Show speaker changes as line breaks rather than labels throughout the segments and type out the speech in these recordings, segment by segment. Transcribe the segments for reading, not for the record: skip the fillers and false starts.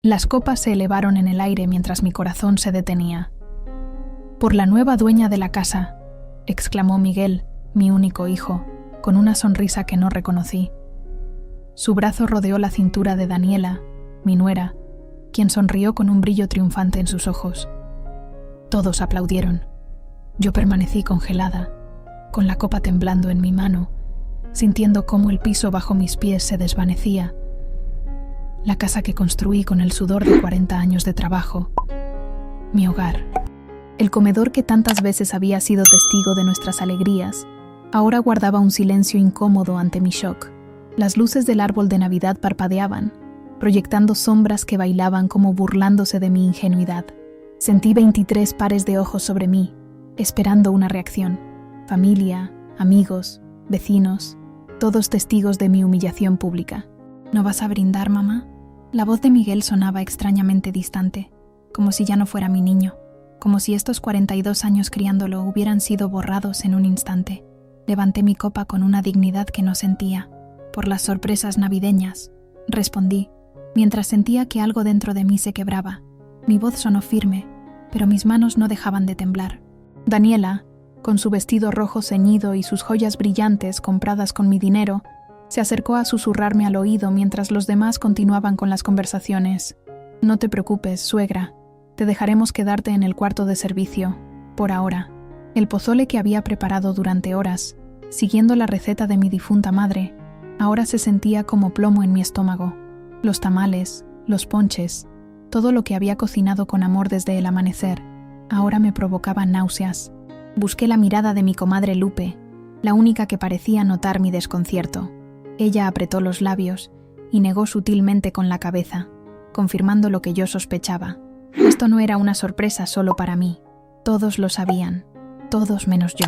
Las copas se elevaron en el aire mientras mi corazón se detenía. «Por la nueva dueña de la casa», exclamó Miguel, mi único hijo, con una sonrisa que no reconocí. Su brazo rodeó la cintura de Daniela, mi nuera, quien sonrió con un brillo triunfante en sus ojos. Todos aplaudieron. Yo permanecí congelada, con la copa temblando en mi mano, sintiendo cómo el piso bajo mis pies se desvanecía. La casa que construí con el sudor de 40 años de trabajo. Mi hogar. El comedor que tantas veces había sido testigo de nuestras alegrías, ahora guardaba un silencio incómodo ante mi shock. Las luces del árbol de Navidad parpadeaban, proyectando sombras que bailaban como burlándose de mi ingenuidad. Sentí 23 pares de ojos sobre mí, esperando una reacción. Familia, amigos, vecinos, todos testigos de mi humillación pública. «¿No vas a brindar, mamá?». La voz de Miguel sonaba extrañamente distante, como si ya no fuera mi niño, como si estos 42 años criándolo hubieran sido borrados en un instante. Levanté mi copa con una dignidad que no sentía. «Por las sorpresas navideñas», respondí, mientras sentía que algo dentro de mí se quebraba. Mi voz sonó firme, pero mis manos no dejaban de temblar. Daniela, con su vestido rojo ceñido y sus joyas brillantes compradas con mi dinero, se acercó a susurrarme al oído mientras los demás continuaban con las conversaciones. «No te preocupes, suegra. Te dejaremos quedarte en el cuarto de servicio, por ahora». El pozole que había preparado durante horas, siguiendo la receta de mi difunta madre, ahora se sentía como plomo en mi estómago. Los tamales, los ponches, todo lo que había cocinado con amor desde el amanecer, ahora me provocaba náuseas. Busqué la mirada de mi comadre Lupe, la única que parecía notar mi desconcierto. Ella apretó los labios y negó sutilmente con la cabeza, confirmando lo que yo sospechaba. Esto no era una sorpresa solo para mí. Todos lo sabían, todos menos yo.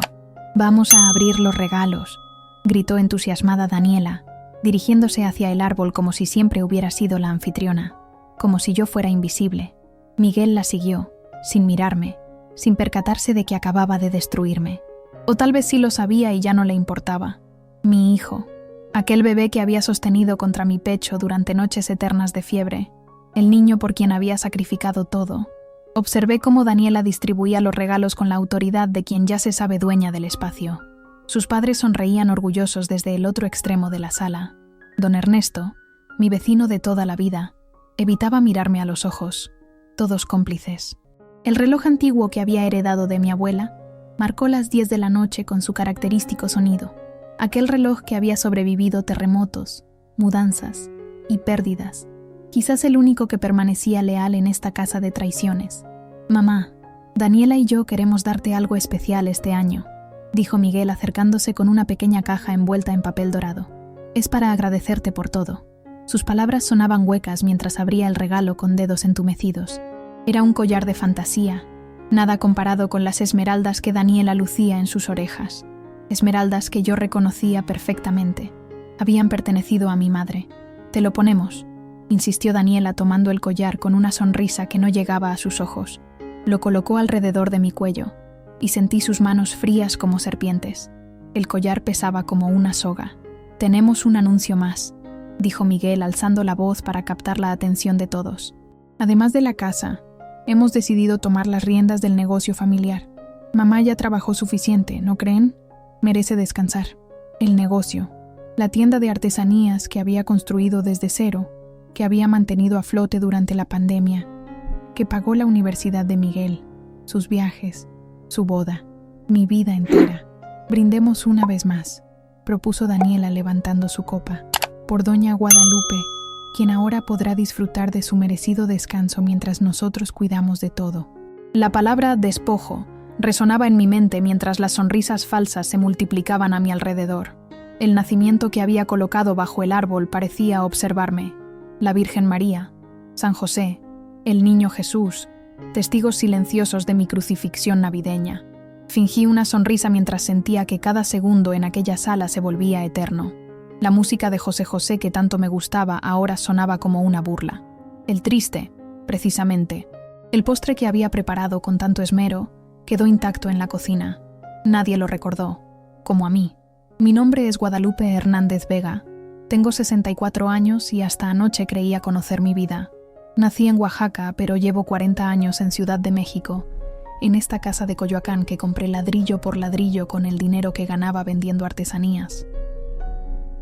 «Vamos a abrir los regalos», gritó entusiasmada Daniela, dirigiéndose hacia el árbol como si siempre hubiera sido la anfitriona, como si yo fuera invisible. Miguel la siguió, sin mirarme, sin percatarse de que acababa de destruirme. O tal vez sí lo sabía y ya no le importaba. Mi hijo, aquel bebé que había sostenido contra mi pecho durante noches eternas de fiebre, el niño por quien había sacrificado todo. Observé cómo Daniela distribuía los regalos con la autoridad de quien ya se sabe dueña del espacio. Sus padres sonreían orgullosos desde el otro extremo de la sala. Don Ernesto, mi vecino de toda la vida, evitaba mirarme a los ojos, todos cómplices. El reloj antiguo que había heredado de mi abuela marcó las 10 de la noche con su característico sonido. Aquel reloj que había sobrevivido terremotos, mudanzas y pérdidas. Quizás el único que permanecía leal en esta casa de traiciones. «Mamá, Daniela y yo queremos darte algo especial este año», dijo Miguel acercándose con una pequeña caja envuelta en papel dorado. «Es para agradecerte por todo». Sus palabras sonaban huecas mientras abría el regalo con dedos entumecidos. Era un collar de fantasía, nada comparado con las esmeraldas que Daniela lucía en sus orejas. Esmeraldas que yo reconocía perfectamente. Habían pertenecido a mi madre. «Te lo ponemos», insistió Daniela tomando el collar con una sonrisa que no llegaba a sus ojos. Lo colocó alrededor de mi cuello y sentí sus manos frías como serpientes. El collar pesaba como una soga. «Tenemos un anuncio más», dijo Miguel alzando la voz para captar la atención de todos. «Además de la casa, hemos decidido tomar las riendas del negocio familiar. Mamá ya trabajó suficiente, ¿no creen? Merece descansar». El negocio, la tienda de artesanías que había construido desde cero, que había mantenido a flote durante la pandemia, que pagó la universidad de Miguel, sus viajes, su boda, mi vida entera. «Brindemos una vez más», propuso Daniela levantando su copa, «por doña Guadalupe, quien ahora podrá disfrutar de su merecido descanso mientras nosotros cuidamos de todo». La palabra despojo resonaba en mi mente mientras las sonrisas falsas se multiplicaban a mi alrededor. El nacimiento que había colocado bajo el árbol parecía observarme. La Virgen María, San José, el Niño Jesús, testigos silenciosos de mi crucifixión navideña. Fingí una sonrisa mientras sentía que cada segundo en aquella sala se volvía eterno. La música de José José que tanto me gustaba ahora sonaba como una burla. El triste, precisamente. El postre que había preparado con tanto esmero quedó intacto en la cocina. Nadie lo recordó, como a mí. Mi nombre es Guadalupe Hernández Vega. Tengo 64 años y hasta anoche creía conocer mi vida. Nací en Oaxaca, pero llevo 40 años en Ciudad de México, en esta casa de Coyoacán que compré ladrillo por ladrillo con el dinero que ganaba vendiendo artesanías.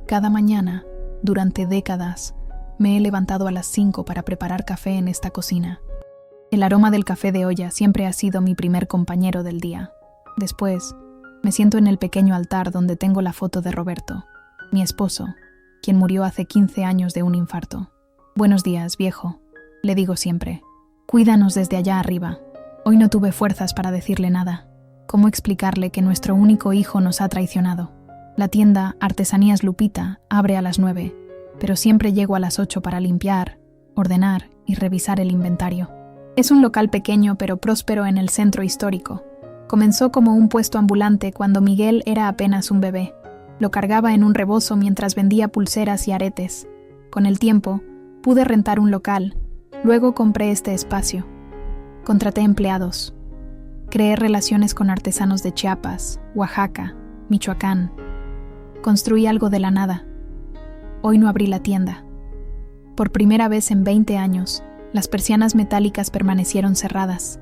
Cada mañana, durante décadas, me he levantado a las 5 para preparar café en esta cocina. El aroma del café de olla siempre ha sido mi primer compañero del día. Después, me siento en el pequeño altar donde tengo la foto de Roberto, mi esposo, quien murió hace 15 años de un infarto. Buenos días, viejo, le digo siempre. Cuídanos desde allá arriba. Hoy no tuve fuerzas para decirle nada. ¿Cómo explicarle que nuestro único hijo nos ha traicionado? La tienda Artesanías Lupita abre a las 9, pero siempre llego a las 8 para limpiar, ordenar y revisar el inventario. Es un local pequeño pero próspero en el centro histórico. Comenzó como un puesto ambulante cuando Miguel era apenas un bebé. Lo cargaba en un rebozo mientras vendía pulseras y aretes. Con el tiempo, pude rentar un local. Luego compré este espacio. Contraté empleados. Creé relaciones con artesanos de Chiapas, Oaxaca, Michoacán. Construí algo de la nada. Hoy no abrí la tienda. Por primera vez en 20 años, las persianas metálicas permanecieron cerradas.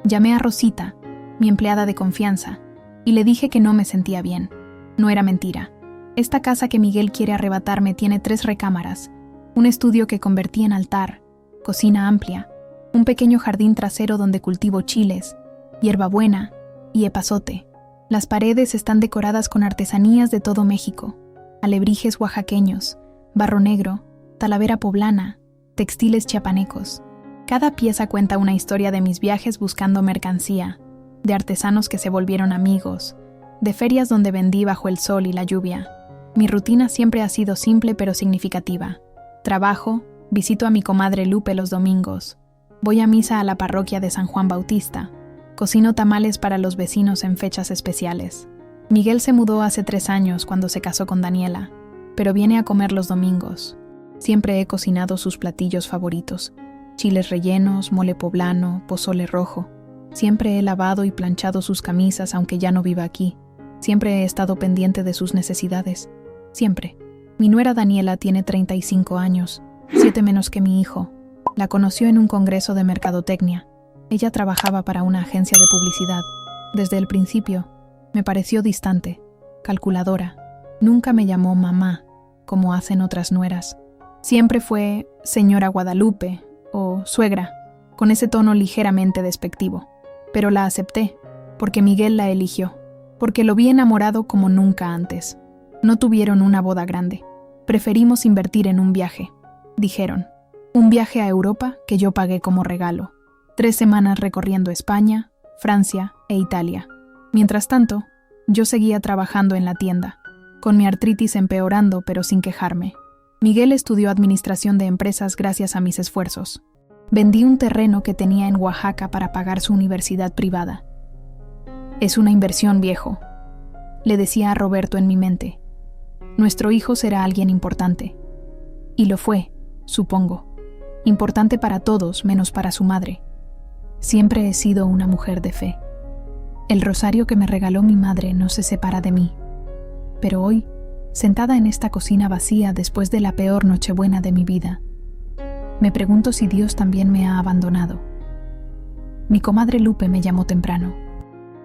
Llamé a Rosita, mi empleada de confianza, y le dije que no me sentía bien. No era mentira. Esta casa que Miguel quiere arrebatarme tiene 3 recámaras, un estudio que convertí en altar, cocina amplia, un pequeño jardín trasero donde cultivo chiles, hierbabuena y epazote. Las paredes están decoradas con artesanías de todo México, alebrijes oaxaqueños, barro negro, talavera poblana, textiles chiapanecos. Cada pieza cuenta una historia de mis viajes buscando mercancía, de artesanos que se volvieron amigos, de ferias donde vendí bajo el sol y la lluvia. Mi rutina siempre ha sido simple pero significativa. Trabajo, visito a mi comadre Lupe los domingos, voy a misa a la parroquia de San Juan Bautista, cocino tamales para los vecinos en fechas especiales. Miguel se mudó hace 3 años cuando se casó con Daniela, pero viene a comer los domingos. Siempre he cocinado sus platillos favoritos, chiles rellenos, mole poblano, pozole rojo. Siempre he lavado y planchado sus camisas aunque ya no viva aquí. Siempre he estado pendiente de sus necesidades. Siempre. Mi nuera Daniela tiene 35 años, 7 menos que mi hijo. La conoció en un congreso de mercadotecnia. Ella trabajaba para una agencia de publicidad. Desde el principio, me pareció distante, calculadora. Nunca me llamó mamá, como hacen otras nueras. Siempre fue señora Guadalupe o suegra, con ese tono ligeramente despectivo. Pero la acepté, porque Miguel la eligió, porque lo vi enamorado como nunca antes. No tuvieron una boda grande. Preferimos invertir en un viaje, dijeron. Un viaje a Europa que yo pagué como regalo. 3 semanas recorriendo España, Francia e Italia. Mientras tanto, yo seguía trabajando en la tienda, con mi artritis empeorando pero sin quejarme. Miguel estudió administración de empresas gracias a mis esfuerzos. Vendí un terreno que tenía en Oaxaca para pagar su universidad privada. Es una inversión, viejo, le decía a Roberto en mi mente. Nuestro hijo será alguien importante. Y lo fue, supongo. Importante para todos, menos para su madre. Siempre he sido una mujer de fe. El rosario que me regaló mi madre no se separa de mí. Pero hoy, sentada en esta cocina vacía después de la peor Nochebuena de mi vida, me pregunto si Dios también me ha abandonado. Mi comadre Lupe me llamó temprano.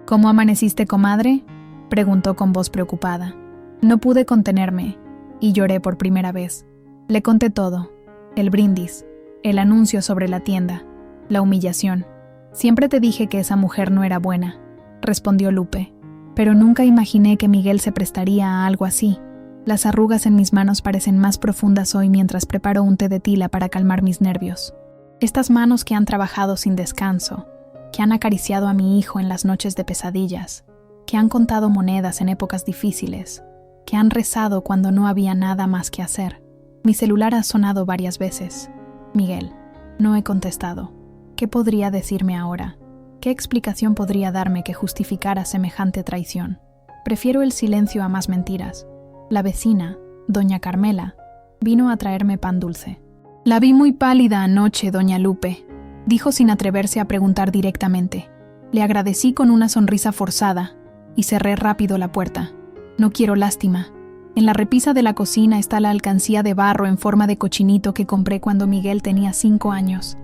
¿Cómo amaneciste, comadre?, preguntó con voz preocupada. No pude contenerme y lloré por primera vez. Le conté todo: el brindis, el anuncio sobre la tienda, la humillación. Siempre te dije que esa mujer no era buena, respondió Lupe, pero nunca imaginé que Miguel se prestaría a algo así. Las arrugas en mis manos parecen más profundas hoy mientras preparo un té de tila para calmar mis nervios. Estas manos que han trabajado sin descanso, que han acariciado a mi hijo en las noches de pesadillas, que han contado monedas en épocas difíciles, que han rezado cuando no había nada más que hacer. Mi celular ha sonado varias veces. Miguel, no he contestado. ¿Qué podría decirme ahora? ¿Qué explicación podría darme que justificara semejante traición? Prefiero el silencio a más mentiras. La vecina, doña Carmela, vino a traerme pan dulce. La vi muy pálida anoche, doña Lupe, dijo sin atreverse a preguntar directamente. Le agradecí con una sonrisa forzada y cerré rápido la puerta. No quiero lástima. En la repisa de la cocina está la alcancía de barro en forma de cochinito que compré cuando Miguel tenía 5 años.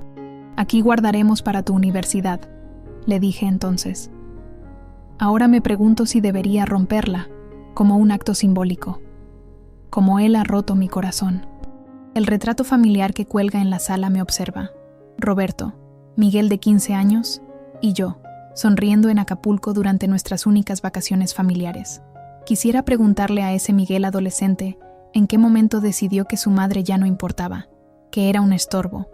Aquí guardaremos para tu universidad, le dije entonces. Ahora me pregunto si debería romperla, como un acto simbólico. Como él ha roto mi corazón. El retrato familiar que cuelga en la sala me observa. Roberto, Miguel de 15 años y yo, sonriendo en Acapulco durante nuestras únicas vacaciones familiares. Quisiera preguntarle a ese Miguel adolescente en qué momento decidió que su madre ya no importaba, que era un estorbo,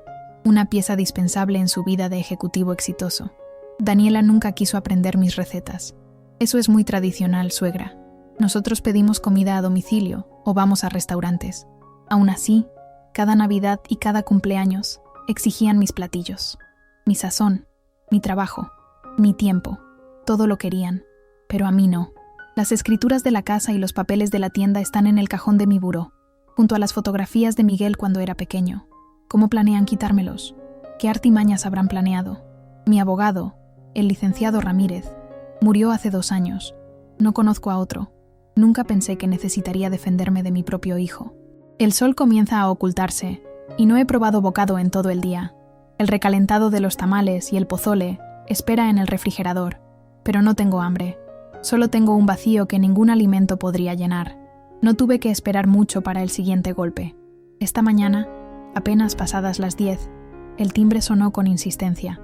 una pieza dispensable en su vida de ejecutivo exitoso. Daniela nunca quiso aprender mis recetas. Eso es muy tradicional, suegra. Nosotros pedimos comida a domicilio o vamos a restaurantes. Aún así, cada Navidad y cada cumpleaños exigían mis platillos, mi sazón, mi trabajo, mi tiempo. Todo lo querían, pero a mí no. Las escrituras de la casa y los papeles de la tienda están en el cajón de mi buró, junto a las fotografías de Miguel cuando era pequeño. ¿Cómo planean quitármelos? ¿Qué artimañas habrán planeado? Mi abogado, el licenciado Ramírez, murió hace 2 años. No conozco a otro. Nunca pensé que necesitaría defenderme de mi propio hijo. El sol comienza a ocultarse, y no he probado bocado en todo el día. El recalentado de los tamales y el pozole espera en el refrigerador, pero no tengo hambre. Solo tengo un vacío que ningún alimento podría llenar. No tuve que esperar mucho para el siguiente golpe. Esta mañana, apenas pasadas las 10, el timbre sonó con insistencia.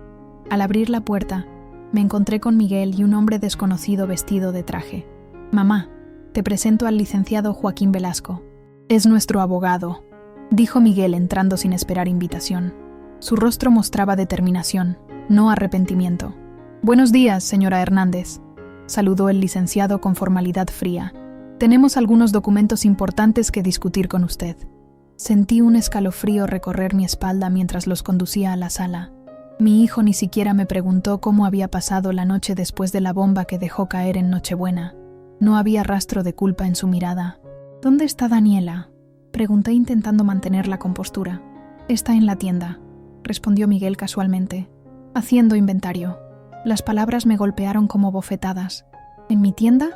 Al abrir la puerta, me encontré con Miguel y un hombre desconocido vestido de traje. «Mamá, te presento al licenciado Joaquín Velasco. Es nuestro abogado», dijo Miguel entrando sin esperar invitación. Su rostro mostraba determinación, no arrepentimiento. «Buenos días, señora Hernández», saludó el licenciado con formalidad fría. «Tenemos algunos documentos importantes que discutir con usted». Sentí un escalofrío recorrer mi espalda mientras los conducía a la sala. Mi hijo ni siquiera me preguntó cómo había pasado la noche después de la bomba que dejó caer en Nochebuena. No había rastro de culpa en su mirada. «¿Dónde está Daniela?», pregunté intentando mantener la compostura. «Está en la tienda», respondió Miguel casualmente, haciendo inventario. Las palabras me golpearon como bofetadas. ¿En mi tienda?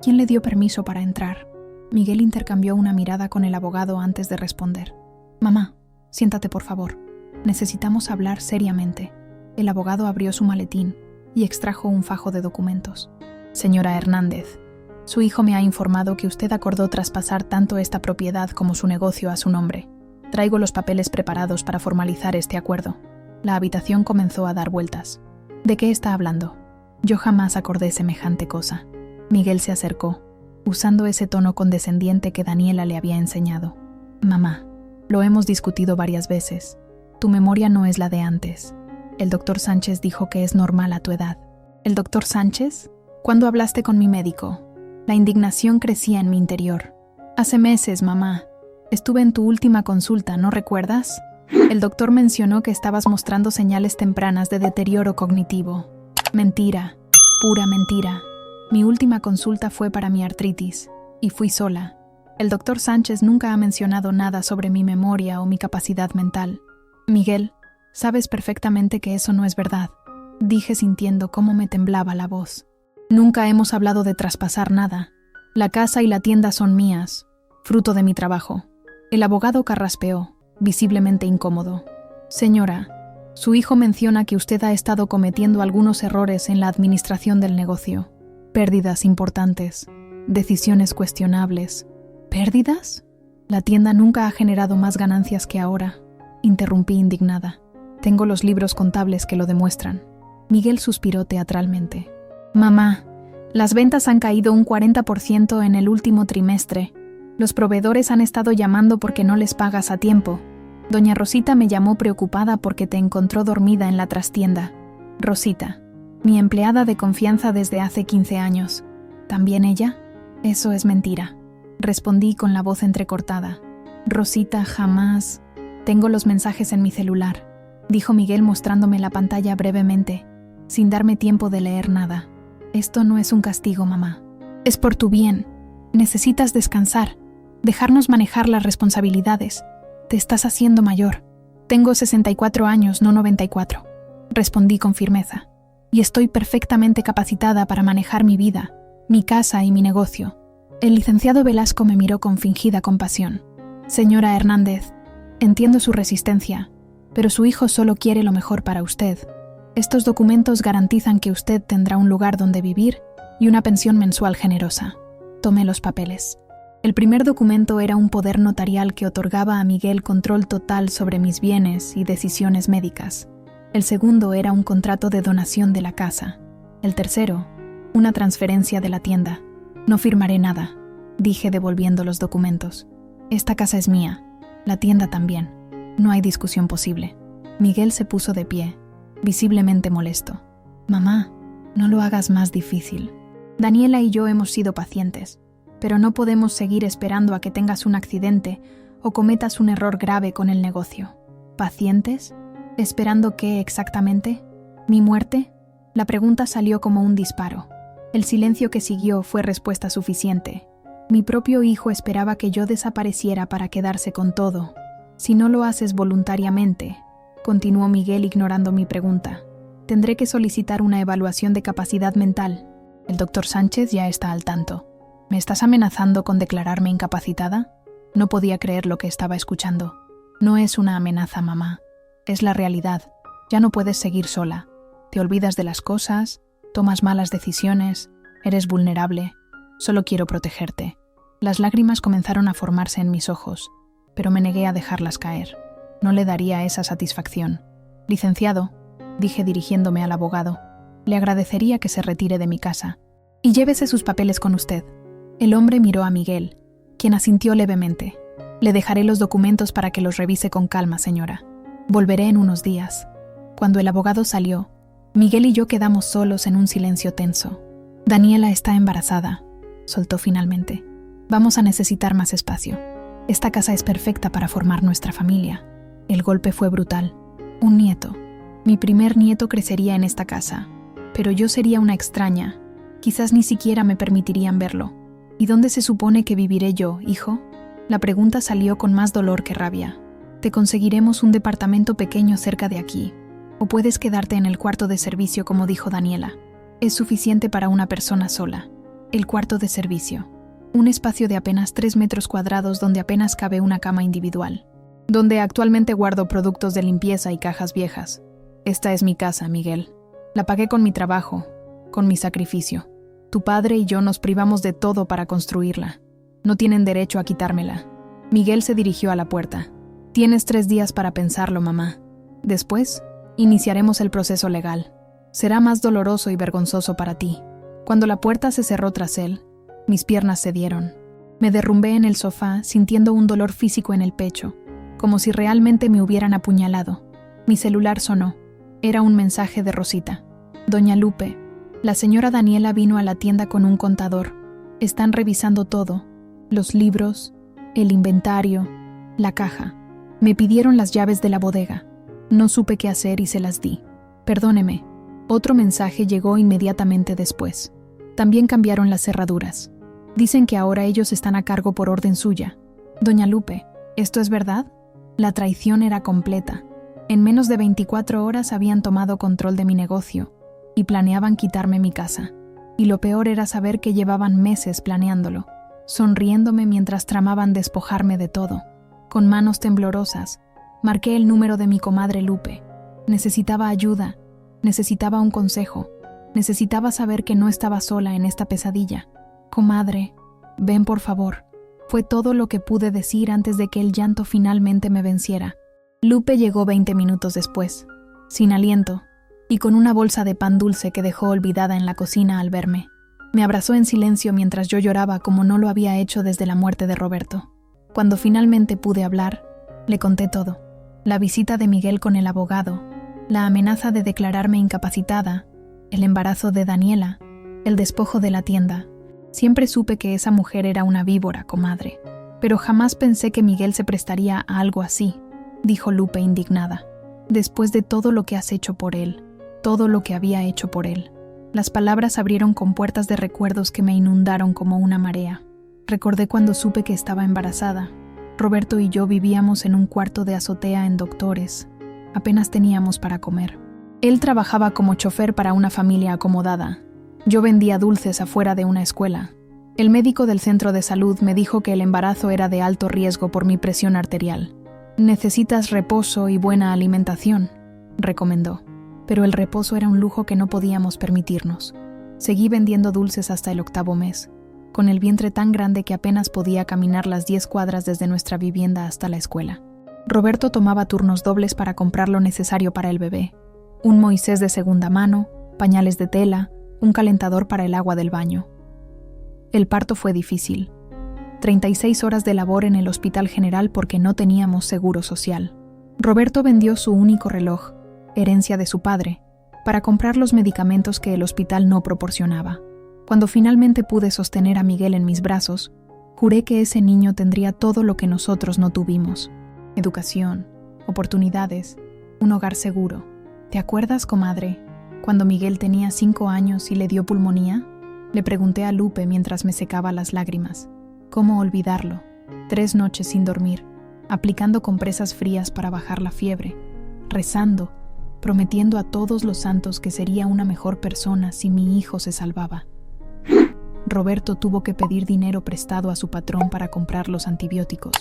¿Quién le dio permiso para entrar? Miguel intercambió una mirada con el abogado antes de responder. «Mamá, siéntate por favor. Necesitamos hablar seriamente». El abogado abrió su maletín y extrajo un fajo de documentos. «Señora Hernández, su hijo me ha informado que usted acordó traspasar tanto esta propiedad como su negocio a su nombre. Traigo los papeles preparados para formalizar este acuerdo». La habitación comenzó a dar vueltas. «¿De qué está hablando? Yo jamás acordé semejante cosa». Miguel se acercó, usando ese tono condescendiente que Daniela le había enseñado. «Mamá, lo hemos discutido varias veces. Tu memoria no es la de antes. El doctor Sánchez dijo que es normal a tu edad». «¿El doctor Sánchez? ¿Cuándo hablaste con mi médico?» La indignación crecía en mi interior. «Hace meses, mamá. Estuve en tu última consulta, ¿no recuerdas? El doctor mencionó que estabas mostrando señales tempranas de deterioro cognitivo». «Mentira, pura mentira. Mi última consulta fue para mi artritis, y fui sola. El doctor Sánchez nunca ha mencionado nada sobre mi memoria o mi capacidad mental». «Miguel, sabes perfectamente que eso no es verdad», dije sintiendo cómo me temblaba la voz. «Nunca hemos hablado de traspasar nada. La casa y la tienda son mías, fruto de mi trabajo». El abogado carraspeó, visiblemente incómodo. «Señora, su hijo menciona que usted ha estado cometiendo algunos errores en la administración del negocio. Pérdidas importantes, decisiones cuestionables». «¿Pérdidas? La tienda nunca ha generado más ganancias que ahora», interrumpí indignada. «Tengo los libros contables que lo demuestran». Miguel suspiró teatralmente. «Mamá, las ventas han caído un 40% en el último trimestre. Los proveedores han estado llamando porque no les pagas a tiempo. Doña Rosita me llamó preocupada porque te encontró dormida en la trastienda». «Rosita, mi empleada de confianza desde hace 15 años. ¿También ella?» «Eso es mentira», respondí con la voz entrecortada. «Rosita jamás...» «Tengo los mensajes en mi celular», dijo Miguel mostrándome la pantalla brevemente, sin darme tiempo de leer nada. «Esto no es un castigo, mamá. Es por tu bien. Necesitas descansar, dejarnos manejar las responsabilidades. Te estás haciendo mayor». «Tengo 64 años, no 94», respondí con firmeza. «Y estoy perfectamente capacitada para manejar mi vida, mi casa y mi negocio. El licenciado Velasco me miró con fingida compasión. Señora Hernández, entiendo su resistencia, pero su hijo solo quiere lo mejor para usted. Estos documentos garantizan que usted tendrá un lugar donde vivir y una pensión mensual generosa. Tomé los papeles. El primer documento era un poder notarial que otorgaba a Miguel control total sobre mis bienes y decisiones médicas. El segundo era un contrato de donación de la casa. El tercero, una transferencia de la tienda. No firmaré nada, dije devolviendo los documentos. Esta casa es mía, la tienda también. No hay discusión posible. Miguel se puso de pie, visiblemente molesto. Mamá, no lo hagas más difícil. Daniela y yo hemos sido pacientes, pero no podemos seguir esperando a que tengas un accidente o cometas un error grave con el negocio. ¿Pacientes? ¿Esperando qué exactamente? ¿Mi muerte? La pregunta salió como un disparo. El silencio que siguió fue respuesta suficiente. Mi propio hijo esperaba que yo desapareciera para quedarse con todo. Si no lo haces voluntariamente, continuó Miguel ignorando mi pregunta, tendré que solicitar una evaluación de capacidad mental. El doctor Sánchez ya está al tanto. ¿Me estás amenazando con declararme incapacitada? No podía creer lo que estaba escuchando. No es una amenaza, mamá. Es la realidad. Ya no puedes seguir sola. Te olvidas de las cosas, tomas malas decisiones, eres vulnerable. Solo quiero protegerte. Las lágrimas comenzaron a formarse en mis ojos, pero me negué a dejarlas caer. No le daría esa satisfacción. Licenciado, dije dirigiéndome al abogado, le agradecería que se retire de mi casa. Y llévese sus papeles con usted. El hombre miró a Miguel, quien asintió levemente. Le dejaré los documentos para que los revise con calma, señora. Volveré en unos días. Cuando el abogado salió, Miguel y yo quedamos solos en un silencio tenso. Daniela está embarazada, soltó finalmente. Vamos a necesitar más espacio. Esta casa es perfecta para formar nuestra familia. El golpe fue brutal. Un nieto. Mi primer nieto crecería en esta casa, pero yo sería una extraña. Quizás ni siquiera me permitirían verlo. ¿Y dónde se supone que viviré yo, hijo? La pregunta salió con más dolor que rabia. Te conseguiremos un departamento pequeño cerca de aquí, o puedes quedarte en el cuarto de servicio como dijo Daniela. Es suficiente para una persona sola. El cuarto de servicio. Un espacio de apenas 3 metros cuadrados donde apenas cabe una cama individual. Donde actualmente guardo productos de limpieza y cajas viejas. Esta es mi casa, Miguel. La pagué con mi trabajo, con mi sacrificio. Tu padre y yo nos privamos de todo para construirla. No tienen derecho a quitármela. Miguel se dirigió a la puerta. Tienes 3 días para pensarlo, mamá. Después, iniciaremos el proceso legal. Será más doloroso y vergonzoso para ti. Cuando la puerta se cerró tras él, mis piernas cedieron. Me derrumbé en el sofá sintiendo un dolor físico en el pecho, como si realmente me hubieran apuñalado. Mi celular sonó. Era un mensaje de Rosita. Doña Lupe, la señora Daniela vino a la tienda con un contador. Están revisando todo. Los libros, el inventario, la caja. Me pidieron las llaves de la bodega. No supe qué hacer y se las di. Perdóneme. Otro mensaje llegó inmediatamente después. También cambiaron las cerraduras. Dicen que ahora ellos están a cargo por orden suya. Doña Lupe, ¿esto es verdad? La traición era completa. En menos de 24 horas habían tomado control de mi negocio y planeaban quitarme mi casa. Y lo peor era saber que llevaban meses planeándolo, sonriéndome mientras tramaban despojarme de todo. Con manos temblorosas, marqué el número de mi comadre Lupe. Necesitaba ayuda, necesitaba un consejo, necesitaba saber que no estaba sola en esta pesadilla. Comadre, ven por favor. Fue todo lo que pude decir antes de que el llanto finalmente me venciera. Lupe llegó 20 minutos después, sin aliento, y con una bolsa de pan dulce que dejó olvidada en la cocina al verme. Me abrazó en silencio mientras yo lloraba como no lo había hecho desde la muerte de Roberto. Cuando finalmente pude hablar, le conté todo. La visita de Miguel con el abogado, la amenaza de declararme incapacitada, el embarazo de Daniela, el despojo de la tienda. Siempre supe que esa mujer era una víbora, comadre, pero jamás pensé que Miguel se prestaría a algo así, dijo Lupe indignada. Después de todo lo que has hecho por él, todo lo que había hecho por él. Las palabras abrieron compuertas de recuerdos que me inundaron como una marea. Recordé cuando supe que estaba embarazada. Roberto y yo vivíamos en un cuarto de azotea en Doctores. Apenas teníamos para comer. Él trabajaba como chofer para una familia acomodada. Yo vendía dulces afuera de una escuela. El médico del centro de salud me dijo que el embarazo era de alto riesgo por mi presión arterial. Necesitas reposo y buena alimentación, recomendó. Pero el reposo era un lujo que no podíamos permitirnos. Seguí vendiendo dulces hasta el 8º mes, con el vientre tan grande que apenas podía caminar las 10 cuadras desde nuestra vivienda hasta la escuela. Roberto tomaba turnos dobles para comprar lo necesario para el bebé. Un Moisés de segunda mano, pañales de tela, un calentador para el agua del baño. El parto fue difícil. 36 horas de labor en el Hospital General porque no teníamos seguro social. Roberto vendió su único reloj, herencia de su padre, para comprar los medicamentos que el hospital no proporcionaba. Cuando finalmente pude sostener a Miguel en mis brazos, juré que ese niño tendría todo lo que nosotros no tuvimos: educación, oportunidades, un hogar seguro. ¿Te acuerdas, comadre, cuando Miguel tenía 5 años y le dio pulmonía? Le pregunté a Lupe mientras me secaba las lágrimas. ¿Cómo olvidarlo? 3 noches sin dormir, aplicando compresas frías para bajar la fiebre, rezando, prometiendo a todos los santos que sería una mejor persona si mi hijo se salvaba. Roberto tuvo que pedir dinero prestado a su patrón para comprar los antibióticos.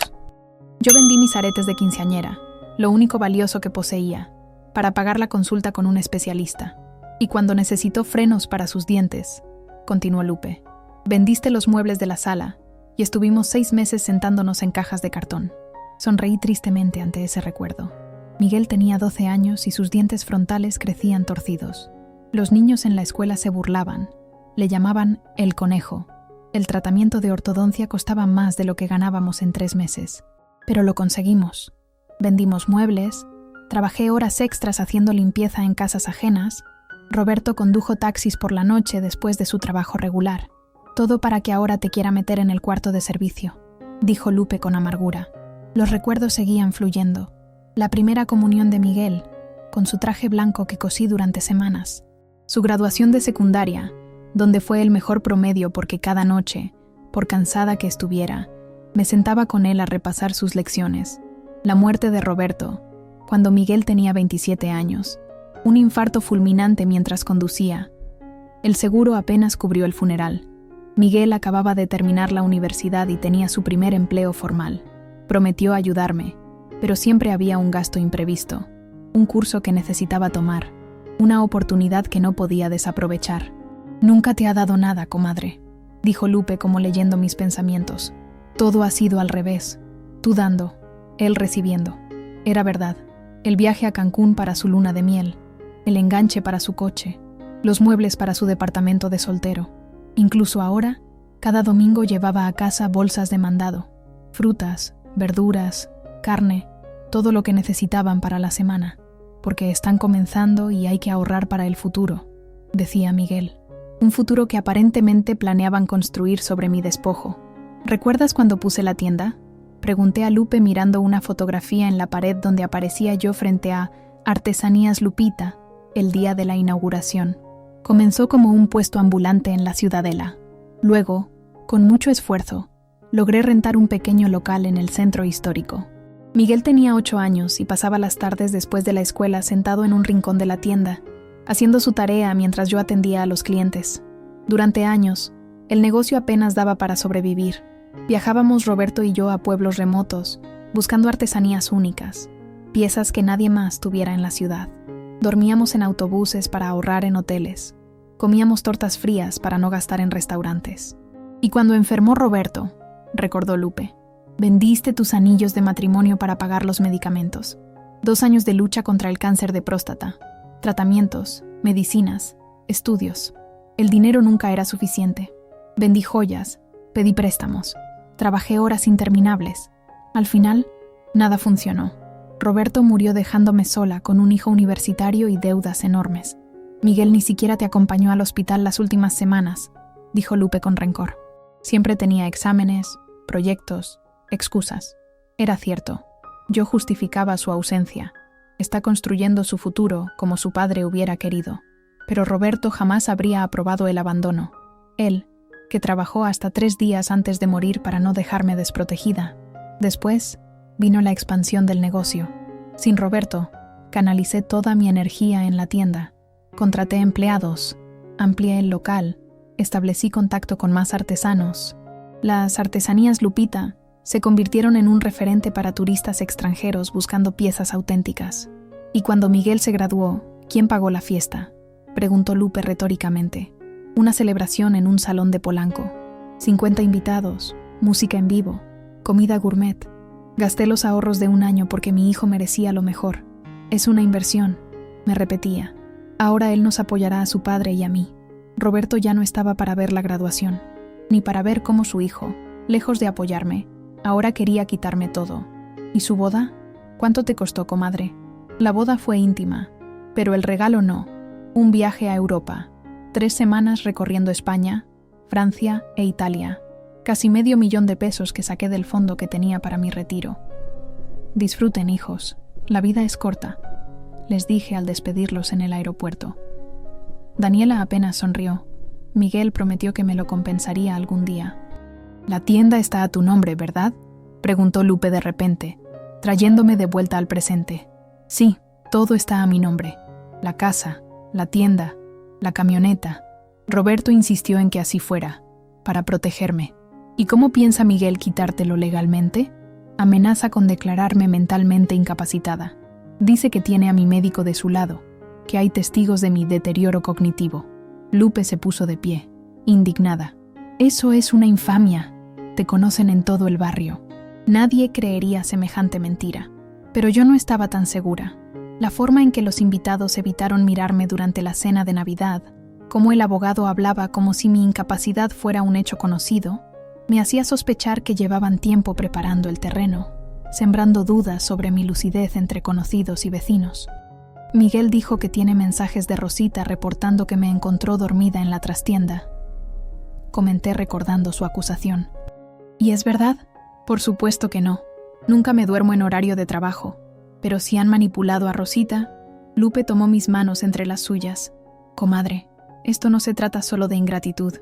Yo vendí mis aretes de quinceañera, lo único valioso que poseía, para pagar la consulta con un especialista. Y cuando necesitó frenos para sus dientes, continuó Lupe, vendiste los muebles de la sala y estuvimos 6 meses sentándonos en cajas de cartón. Sonreí tristemente ante ese recuerdo. Miguel tenía 12 años y sus dientes frontales crecían torcidos. Los niños en la escuela se burlaban. Le llamaban el conejo. El tratamiento de ortodoncia costaba más de lo que ganábamos en 3 meses. Pero lo conseguimos. Vendimos muebles, trabajé horas extras haciendo limpieza en casas ajenas. Roberto condujo taxis por la noche después de su trabajo regular. Todo para que ahora te quiera meter en el cuarto de servicio, dijo Lupe con amargura. Los recuerdos seguían fluyendo. La primera comunión de Miguel, con su traje blanco que cosí durante semanas. Su graduación de secundaria, donde fue el mejor promedio porque cada noche, por cansada que estuviera, me sentaba con él a repasar sus lecciones. La muerte de Roberto, cuando Miguel tenía 27 años. Un infarto fulminante mientras conducía. El seguro apenas cubrió el funeral. Miguel acababa de terminar la universidad y tenía su primer empleo formal. Prometió ayudarme, pero siempre había un gasto imprevisto, un curso que necesitaba tomar, una oportunidad que no podía desaprovechar. Nunca te ha dado nada, comadre, dijo Lupe como leyendo mis pensamientos. Todo ha sido al revés, tú dando, él recibiendo. Era verdad, el viaje a Cancún para su luna de miel, el enganche para su coche, los muebles para su departamento de soltero. Incluso ahora, cada domingo llevaba a casa bolsas de mandado, frutas, verduras, carne, todo lo que necesitaban para la semana, porque están comenzando y hay que ahorrar para el futuro, decía Miguel. Un futuro que aparentemente planeaban construir sobre mi despojo. ¿Recuerdas cuando puse la tienda? Pregunté a Lupe mirando una fotografía en la pared donde aparecía yo frente a Artesanías Lupita, el día de la inauguración. Comenzó como un puesto ambulante en la Ciudadela. Luego, con mucho esfuerzo, logré rentar un pequeño local en el centro histórico. Miguel tenía 8 años y pasaba las tardes después de la escuela sentado en un rincón de la tienda, haciendo su tarea mientras yo atendía a los clientes. Durante años, el negocio apenas daba para sobrevivir. Viajábamos Roberto y yo a pueblos remotos, buscando artesanías únicas, piezas que nadie más tuviera en la ciudad. Dormíamos en autobuses para ahorrar en hoteles. Comíamos tortas frías para no gastar en restaurantes. Y cuando enfermó Roberto, recordó Lupe, vendiste tus anillos de matrimonio para pagar los medicamentos. 2 años de lucha contra el cáncer de próstata, tratamientos, medicinas, estudios. El dinero nunca era suficiente. Vendí joyas, pedí préstamos, trabajé horas interminables. Al final, nada funcionó. Roberto murió dejándome sola con un hijo universitario y deudas enormes. Miguel ni siquiera te acompañó al hospital las últimas semanas, dijo Lupe con rencor. Siempre tenía exámenes, proyectos, excusas. Era cierto. Yo justificaba su ausencia. Está construyendo su futuro como su padre hubiera querido. Pero Roberto jamás habría aprobado el abandono. Él, que trabajó hasta 3 días antes de morir para no dejarme desprotegida. Después, vino la expansión del negocio. Sin Roberto, canalicé toda mi energía en la tienda. Contraté empleados, amplié el local, establecí contacto con más artesanos. Las artesanías Lupita se convirtieron en un referente para turistas extranjeros buscando piezas auténticas. Y cuando Miguel se graduó, ¿quién pagó la fiesta?, preguntó Lupe retóricamente. Una celebración en un salón de Polanco. 50 invitados, música en vivo, comida gourmet. Gasté los ahorros de un año porque mi hijo merecía lo mejor. Es una inversión, me repetía. Ahora él nos apoyará a su padre y a mí. Roberto ya no estaba para ver la graduación, ni para ver cómo su hijo, lejos de apoyarme, ahora quería quitarme todo. ¿Y su boda? ¿Cuánto te costó, comadre? La boda fue íntima, pero el regalo no. Un viaje a Europa. 3 semanas recorriendo España, Francia e Italia. Casi $500,000 que saqué del fondo que tenía para mi retiro. Disfruten, hijos. La vida es corta, les dije al despedirlos en el aeropuerto. Daniela apenas sonrió. Miguel prometió que me lo compensaría algún día. «La tienda está a tu nombre, ¿verdad?», preguntó Lupe de repente, trayéndome de vuelta al presente. «Sí, todo está a mi nombre. La casa, la tienda, la camioneta». Roberto insistió en que así fuera, para protegerme. «¿Y cómo piensa Miguel quitártelo legalmente?». Amenaza con declararme mentalmente incapacitada. Dice que tiene a mi médico de su lado, que hay testigos de mi deterioro cognitivo. Lupe se puso de pie, indignada. «Eso es una infamia. Te conocen en todo el barrio. Nadie creería semejante mentira». Pero yo no estaba tan segura. La forma en que los invitados evitaron mirarme durante la cena de Navidad, cómo el abogado hablaba como si mi incapacidad fuera un hecho conocido, me hacía sospechar que llevaban tiempo preparando el terreno, sembrando dudas sobre mi lucidez entre conocidos y vecinos. Miguel dijo que tiene mensajes de Rosita reportando que me encontró dormida en la trastienda. Comenté recordando su acusación. ¿Y es verdad? Por supuesto que no. Nunca me duermo en horario de trabajo. Pero si han manipulado a Rosita... Lupe tomó mis manos entre las suyas. «Comadre, esto no se trata solo de ingratitud.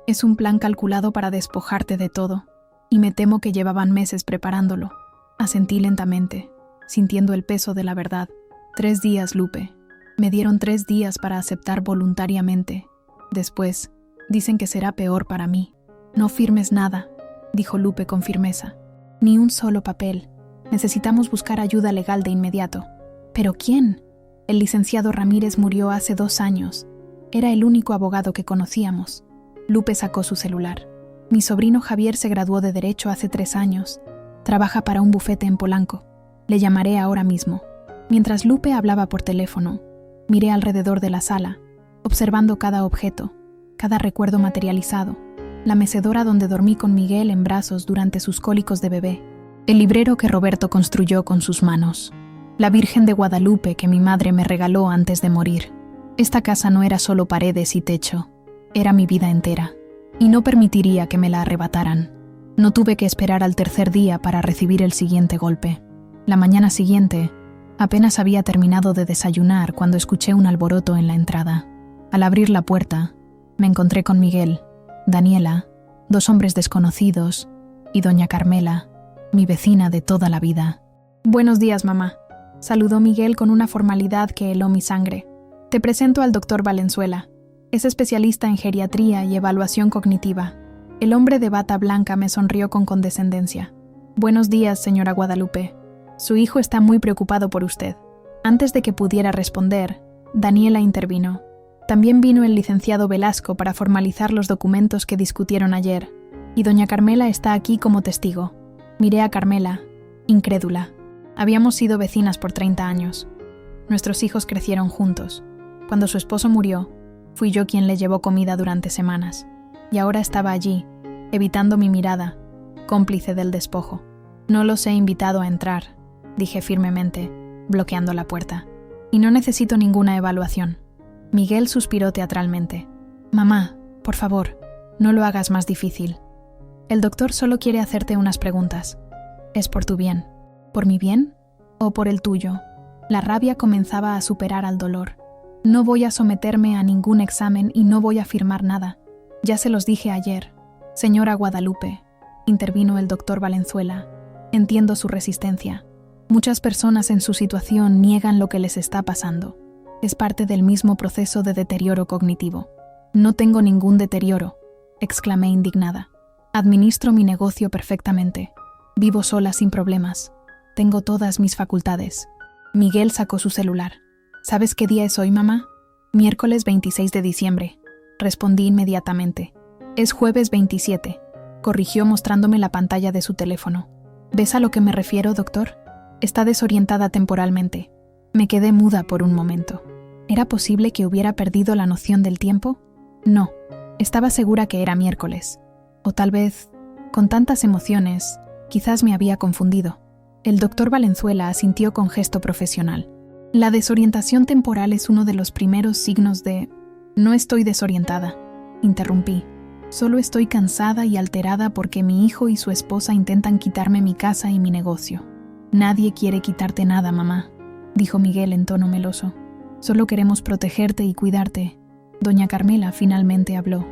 Es un plan calculado para despojarte de todo. Y me temo que llevaban meses preparándolo». Asentí lentamente, sintiendo el peso de la verdad. 3 días, Lupe. Me dieron 3 días para aceptar voluntariamente. Después, dicen que será peor para mí. «No firmes nada», dijo Lupe con firmeza. «Ni un solo papel. Necesitamos buscar ayuda legal de inmediato». «¿Pero quién?». «El licenciado Ramírez murió hace 2 años. Era el único abogado que conocíamos». Lupe sacó su celular. «Mi sobrino Javier se graduó de Derecho hace 3 años. Trabaja para un bufete en Polanco. Le llamaré ahora mismo». Mientras Lupe hablaba por teléfono, miré alrededor de la sala, observando cada objeto, cada recuerdo materializado. La mecedora donde dormí con Miguel en brazos durante sus cólicos de bebé. El librero que Roberto construyó con sus manos. La Virgen de Guadalupe que mi madre me regaló antes de morir. Esta casa no era solo paredes y techo. Era mi vida entera. Y no permitiría que me la arrebataran. No tuve que esperar al tercer día para recibir el siguiente golpe. La mañana siguiente, apenas había terminado de desayunar cuando escuché un alboroto en la entrada. Al abrir la puerta, me encontré con Miguel, Daniela, 2 hombres desconocidos, y doña Carmela, mi vecina de toda la vida. «Buenos días, mamá», saludó Miguel con una formalidad que heló mi sangre. «Te presento al doctor Valenzuela. Es especialista en geriatría y evaluación cognitiva». El hombre de bata blanca me sonrió con condescendencia. «Buenos días, señora Guadalupe. Su hijo está muy preocupado por usted». Antes de que pudiera responder, Daniela intervino. También vino el licenciado Velasco para formalizar los documentos que discutieron ayer, y doña Carmela está aquí como testigo. Miré a Carmela, incrédula. Habíamos sido vecinas por 30 años. Nuestros hijos crecieron juntos. Cuando su esposo murió, fui yo quien le llevó comida durante semanas. Y ahora estaba allí, evitando mi mirada, cómplice del despojo. «No los he invitado a entrar», dije firmemente, bloqueando la puerta. «Y no necesito ninguna evaluación». Miguel suspiró teatralmente. «Mamá, por favor, no lo hagas más difícil. El doctor solo quiere hacerte unas preguntas. Es por tu bien». «¿Por mi bien? ¿O por el tuyo?». La rabia comenzaba a superar al dolor. «No voy a someterme a ningún examen y no voy a firmar nada. Ya se los dije ayer». «Señora Guadalupe», intervino el doctor Valenzuela, «entiendo su resistencia. Muchas personas en su situación niegan lo que les está pasando. Es parte del mismo proceso de deterioro cognitivo. No tengo ningún deterioro, exclamé indignada. Administro mi negocio perfectamente. Vivo sola sin problemas. Tengo todas mis facultades. Miguel sacó su celular. ¿Sabes qué día es hoy, mamá? Miércoles 26 de diciembre. Respondí inmediatamente. Es jueves 27. Corrigió mostrándome la pantalla de su teléfono. ¿Ves a lo que me refiero, doctor? Está desorientada temporalmente. Me quedé muda por un momento. ¿Era posible que hubiera perdido la noción del tiempo? No. Estaba segura que era miércoles. O tal vez, con tantas emociones, quizás me había confundido. El doctor Valenzuela asintió con gesto profesional. La desorientación temporal es uno de los primeros signos de... No estoy desorientada, interrumpí. Solo estoy cansada y alterada porque mi hijo y su esposa intentan quitarme mi casa y mi negocio. Nadie quiere quitarte nada, mamá, dijo Miguel en tono meloso. Solo queremos protegerte y cuidarte. Doña Carmela finalmente habló.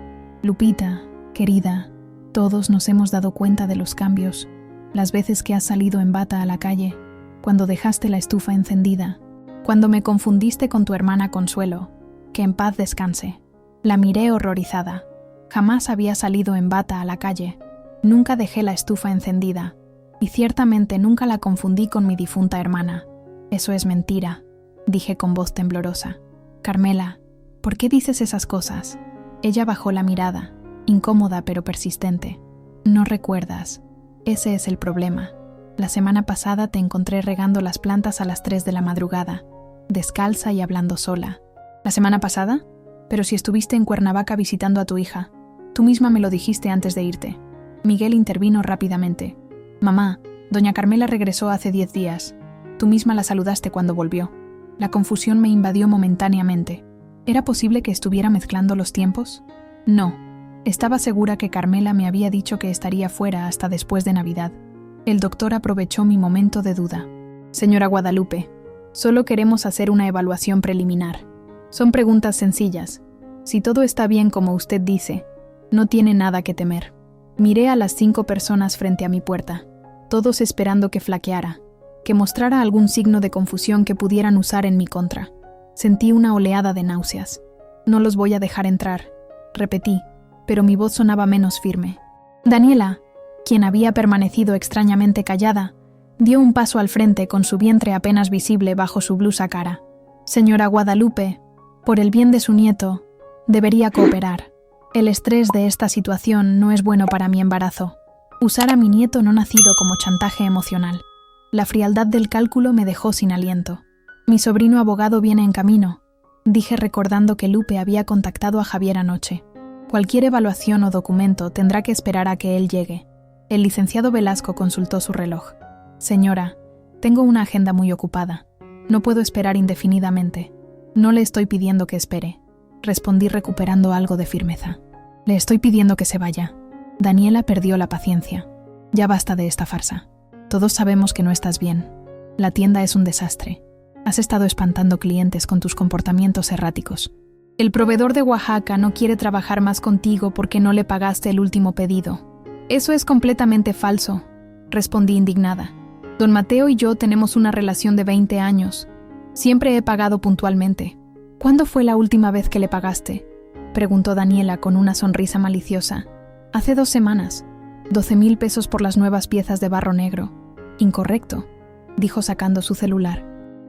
Lupita, querida, todos nos hemos dado cuenta de los cambios. Las veces que has salido en bata a la calle, cuando dejaste la estufa encendida, cuando me confundiste con tu hermana Consuelo, que en paz descanse. La miré horrorizada. Jamás había salido en bata a la calle. Nunca dejé la estufa encendida. Y ciertamente nunca la confundí con mi difunta hermana. Eso es mentira, dije con voz temblorosa. Carmela, ¿por qué dices esas cosas? Ella bajó la mirada, incómoda pero persistente. No recuerdas. Ese es el problema. La semana pasada te encontré regando las plantas a las 3 de la madrugada, descalza y hablando sola. ¿La semana pasada? Pero si estuviste en Cuernavaca visitando a tu hija. Tú misma me lo dijiste antes de irte. Miguel intervino rápidamente. Mamá, doña Carmela regresó hace 10 días. Tú misma la saludaste cuando volvió. La confusión me invadió momentáneamente. ¿Era posible que estuviera mezclando los tiempos? No. Estaba segura que Carmela me había dicho que estaría fuera hasta después de Navidad. El doctor aprovechó mi momento de duda. Señora Guadalupe, solo queremos hacer una evaluación preliminar. Son preguntas sencillas. Si todo está bien como usted dice, no tiene nada que temer. Miré a las 5 personas frente a mi puerta, todos esperando que flaqueara, que mostrara algún signo de confusión que pudieran usar en mi contra. Sentí una oleada de náuseas. No los voy a dejar entrar, repetí, pero mi voz sonaba menos firme. Daniela, quien había permanecido extrañamente callada, dio un paso al frente con su vientre apenas visible bajo su blusa cara. Señora Guadalupe, por el bien de su nieto, debería cooperar. El estrés de esta situación no es bueno para mi embarazo. Usar a mi nieto no nacido como chantaje emocional. La frialdad del cálculo me dejó sin aliento. Mi sobrino abogado viene en camino, dije recordando que Lupe había contactado a Javier anoche. Cualquier evaluación o documento tendrá que esperar a que él llegue. El licenciado Velasco consultó su reloj. Señora, tengo una agenda muy ocupada. No puedo esperar indefinidamente. No le estoy pidiendo que espere, respondí recuperando algo de firmeza. Le estoy pidiendo que se vaya. Daniela perdió la paciencia. Ya basta de esta farsa. Todos sabemos que no estás bien. La tienda es un desastre. Has estado espantando clientes con tus comportamientos erráticos. El proveedor de Oaxaca no quiere trabajar más contigo porque no le pagaste el último pedido. Eso es completamente falso, respondí indignada. Don Mateo y yo tenemos una relación de 20 años. Siempre he pagado puntualmente. ¿Cuándo fue la última vez que le pagaste?, preguntó Daniela con una sonrisa maliciosa. Hace 2 semanas. 12,000 pesos por las nuevas piezas de barro negro. Incorrecto, dijo sacando su celular.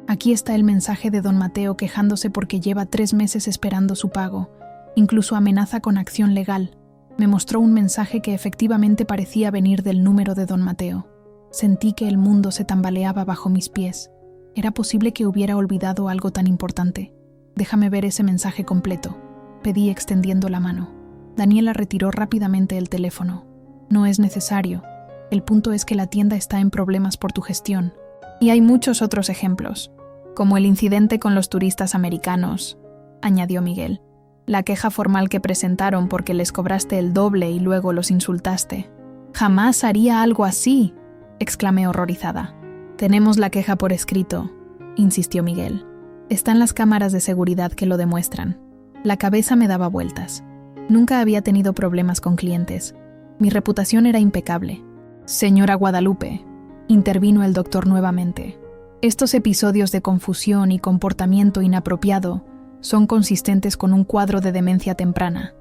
Aquí está el mensaje de don Mateo quejándose porque lleva 3 meses esperando su pago. Incluso amenaza con acción legal. Me mostró un mensaje que efectivamente parecía venir del número de don Mateo. Sentí que el mundo se tambaleaba bajo mis pies. ¿Era posible que hubiera olvidado algo tan importante? Déjame ver ese mensaje completo, pedí extendiendo la mano. Daniela retiró rápidamente el teléfono. No es necesario. El punto es que la tienda está en problemas por tu gestión. Y hay muchos otros ejemplos, como el incidente con los turistas americanos, añadió Miguel. La queja formal que presentaron porque les cobraste el doble y luego los insultaste. Jamás haría algo así, exclamé horrorizada. Tenemos la queja por escrito, insistió Miguel. Están las cámaras de seguridad que lo demuestran. La cabeza me daba vueltas. Nunca había tenido problemas con clientes. Mi reputación era impecable. Señora Guadalupe, intervino el doctor nuevamente. Estos episodios de confusión y comportamiento inapropiado son consistentes con un cuadro de demencia temprana.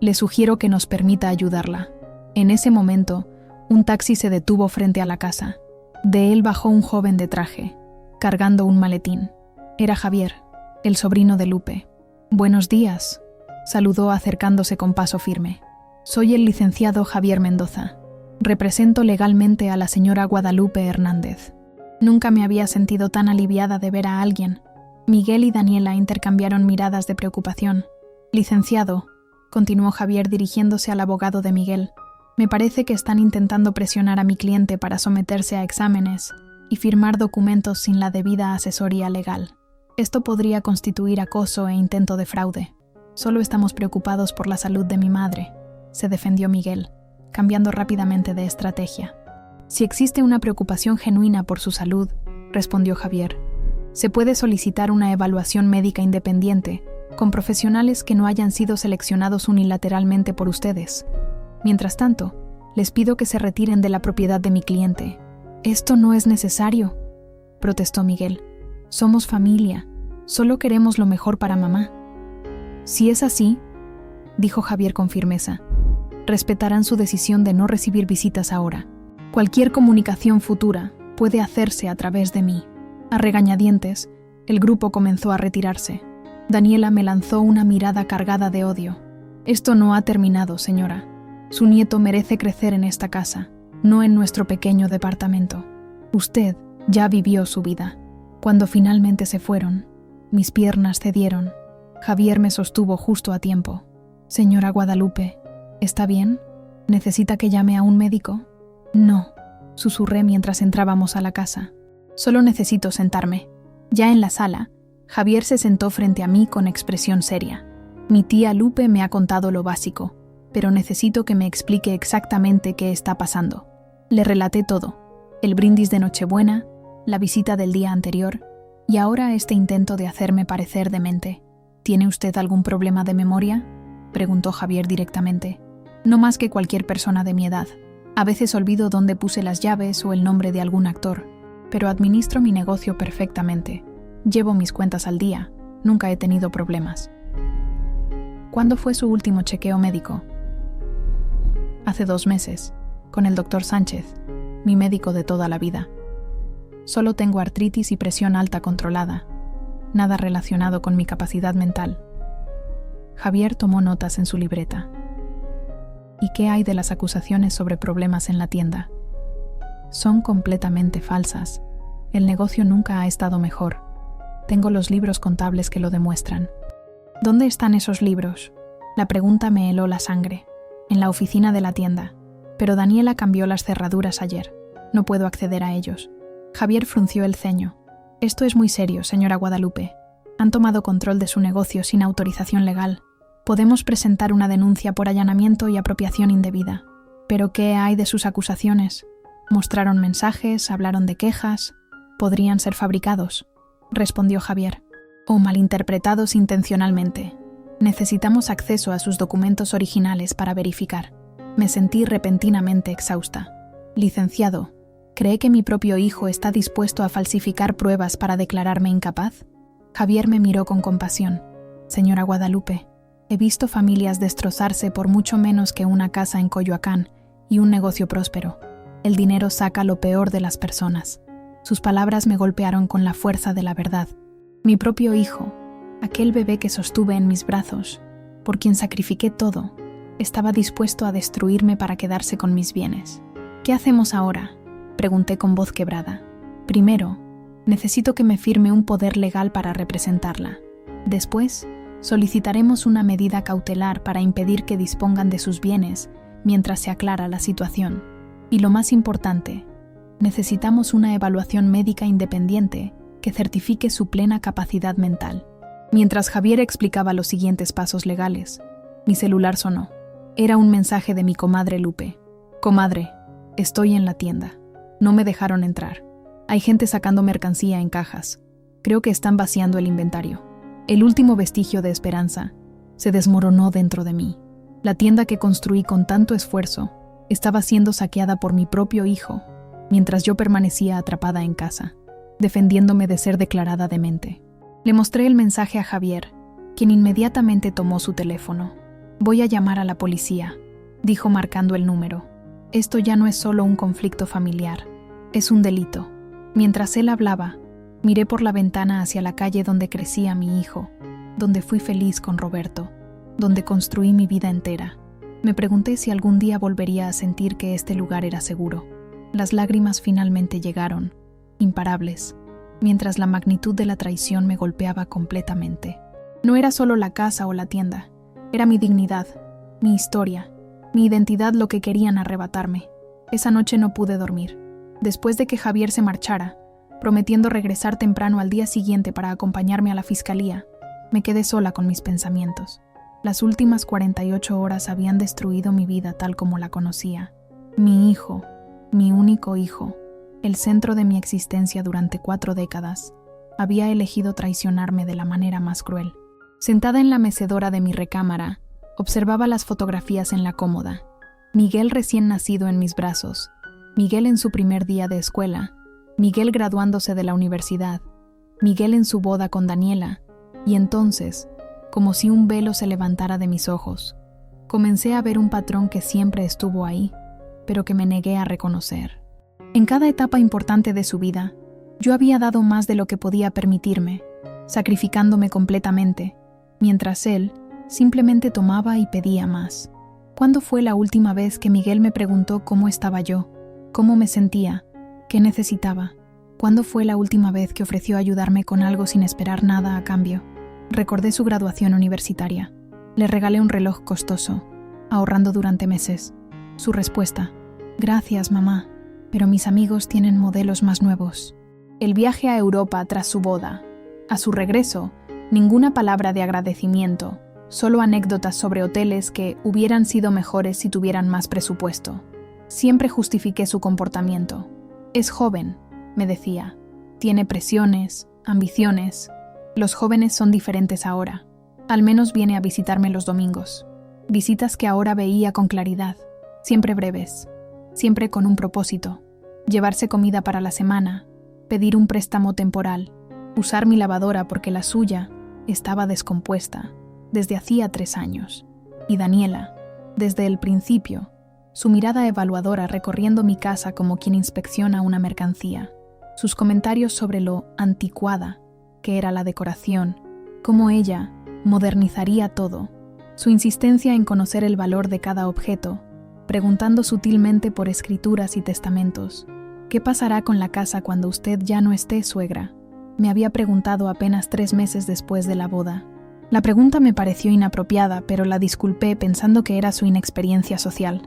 Le sugiero que nos permita ayudarla. En ese momento, un taxi se detuvo frente a la casa. De él bajó un joven de traje, cargando un maletín. Era Javier, el sobrino de Lupe. «Buenos días», saludó acercándose con paso firme. «Soy el licenciado Javier Mendoza. Represento legalmente a la señora Guadalupe Hernández». Nunca me había sentido tan aliviada de ver a alguien. Miguel y Daniela intercambiaron miradas de preocupación. «Licenciado», continuó Javier dirigiéndose al abogado de Miguel, «me parece que están intentando presionar a mi cliente para someterse a exámenes y firmar documentos sin la debida asesoría legal. Esto podría constituir acoso e intento de fraude. Solo estamos preocupados por la salud de mi madre», se defendió Miguel, cambiando rápidamente de estrategia. «Si existe una preocupación genuina por su salud», respondió Javier, «se puede solicitar una evaluación médica independiente, con profesionales que no hayan sido seleccionados unilateralmente por ustedes. Mientras tanto, les pido que se retiren de la propiedad de mi cliente». «Esto no es necesario», protestó Miguel. «Somos familia, solo queremos lo mejor para mamá». «Si es así», dijo Javier con firmeza, «respetarán su decisión de no recibir visitas ahora. Cualquier comunicación futura puede hacerse a través de mí». A regañadientes, el grupo comenzó a retirarse. Daniela me lanzó una mirada cargada de odio. «Esto no ha terminado, señora. Su nieto merece crecer en esta casa, no en nuestro pequeño departamento. Usted ya vivió su vida». Cuando finalmente se fueron, mis piernas cedieron. Javier me sostuvo justo a tiempo. «Señora Guadalupe, ¿está bien? ¿Necesita que llame a un médico?» «No», susurré mientras entrábamos a la casa. «Solo necesito sentarme». Ya en la sala, Javier se sentó frente a mí con expresión seria. «Mi tía Lupe me ha contado lo básico, pero necesito que me explique exactamente qué está pasando». Le relaté todo: el brindis de Nochebuena, la visita del día anterior y ahora este intento de hacerme parecer demente. «¿Tiene usted algún problema de memoria?», preguntó Javier directamente. «No más que cualquier persona de mi edad. A veces olvido dónde puse las llaves o el nombre de algún actor, pero administro mi negocio perfectamente. Llevo mis cuentas al día, nunca he tenido problemas». «¿Cuándo fue su último chequeo médico?» «Hace 2 meses, con el doctor Sánchez, mi médico de toda la vida. Solo tengo artritis y presión alta controlada, nada relacionado con mi capacidad mental». Javier tomó notas en su libreta. «¿Y qué hay de las acusaciones sobre problemas en la tienda?» «Son completamente falsas. El negocio nunca ha estado mejor. Tengo los libros contables que lo demuestran». «¿Dónde están esos libros?». La pregunta me heló la sangre. «En la oficina de la tienda. Pero Daniela cambió las cerraduras ayer. No puedo acceder a ellos». Javier frunció el ceño. «Esto es muy serio, señora Guadalupe. Han tomado control de su negocio sin autorización legal. Podemos presentar una denuncia por allanamiento y apropiación indebida». «¿Pero qué hay de sus acusaciones? Mostraron mensajes, hablaron de quejas. Podrían ser fabricados», respondió Javier. «O malinterpretados intencionalmente. Necesitamos acceso a sus documentos originales para verificar». Me sentí repentinamente exhausta. «Licenciado, ¿cree que mi propio hijo está dispuesto a falsificar pruebas para declararme incapaz?». Javier me miró con compasión. «Señora Guadalupe, he visto familias destrozarse por mucho menos que una casa en Coyoacán y un negocio próspero. El dinero saca lo peor de las personas». Sus palabras me golpearon con la fuerza de la verdad. Mi propio hijo, aquel bebé que sostuve en mis brazos, por quien sacrifiqué todo, estaba dispuesto a destruirme para quedarse con mis bienes. «¿Qué hacemos ahora?», pregunté con voz quebrada. «Primero, necesito que me firme un poder legal para representarla. Después, solicitaremos una medida cautelar para impedir que dispongan de sus bienes mientras se aclara la situación. Y lo más importante, necesitamos una evaluación médica independiente que certifique su plena capacidad mental». Mientras Javier explicaba los siguientes pasos legales, mi celular sonó. Era un mensaje de mi comadre Lupe. «Comadre, estoy en la tienda. No me dejaron entrar. Hay gente sacando mercancía en cajas. Creo que están vaciando el inventario». El último vestigio de esperanza se desmoronó dentro de mí. La tienda que construí con tanto esfuerzo estaba siendo saqueada por mi propio hijo, mientras yo permanecía atrapada en casa, defendiéndome de ser declarada demente. Le mostré el mensaje a Javier quien inmediatamente tomó su teléfono. «Voy a llamar a la policía», dijo marcando el número. «Esto ya no es solo un conflicto familiar, es un delito». Mientras él hablaba, miré por la ventana hacia la calle donde crecía mi hijo, donde fui feliz con Roberto, donde construí mi vida entera. Me pregunté si algún día volvería a sentir que este lugar era seguro. Las lágrimas finalmente llegaron, imparables, mientras la magnitud de la traición me golpeaba completamente. No era solo la casa o la tienda, era mi dignidad, mi historia, mi identidad lo que querían arrebatarme. Esa noche no pude dormir. Después de que Javier se marchara, prometiendo regresar temprano al día siguiente para acompañarme a la fiscalía, me quedé sola con mis pensamientos. Las últimas 48 horas habían destruido mi vida tal como la conocía. Mi hijo, mi único hijo, el centro de mi existencia durante 4 décadas, había elegido traicionarme de la manera más cruel. Sentada en la mecedora de mi recámara, observaba las fotografías en la cómoda. Miguel recién nacido en mis brazos, Miguel en su primer día de escuela, Miguel graduándose de la universidad, Miguel en su boda con Daniela, y entonces, como si un velo se levantara de mis ojos, comencé a ver un patrón que siempre estuvo ahí, pero que me negué a reconocer. En cada etapa importante de su vida, yo había dado más de lo que podía permitirme, sacrificándome completamente, mientras él simplemente tomaba y pedía más. ¿Cuándo fue la última vez que Miguel me preguntó cómo estaba yo? ¿Cómo me sentía? ¿Qué necesitaba? ¿Cuándo fue la última vez que ofreció ayudarme con algo sin esperar nada a cambio? Recordé su graduación universitaria. Le regalé un reloj costoso, ahorrando durante meses. Su respuesta: «Gracias, mamá, pero mis amigos tienen modelos más nuevos». El viaje a Europa tras su boda. A su regreso, ninguna palabra de agradecimiento, solo anécdotas sobre hoteles que hubieran sido mejores si tuvieran más presupuesto. Siempre justifiqué su comportamiento. «Es joven», me decía. «Tiene presiones, ambiciones. Los jóvenes son diferentes ahora. Al menos viene a visitarme los domingos». Visitas que ahora veía con claridad, siempre breves, siempre con un propósito: llevarse comida para la semana, pedir un préstamo temporal, usar mi lavadora porque la suya estaba descompuesta desde hacía 3 años. Y Daniela, desde el principio, su mirada evaluadora recorriendo mi casa como quien inspecciona una mercancía, sus comentarios sobre lo anticuada que era la decoración, cómo ella modernizaría todo, su insistencia en conocer el valor de cada objeto, preguntando sutilmente por escrituras y testamentos. «¿Qué pasará con la casa cuando usted ya no esté, suegra?», me había preguntado apenas 3 meses después de la boda. La pregunta me pareció inapropiada, pero la disculpé pensando que era su inexperiencia social.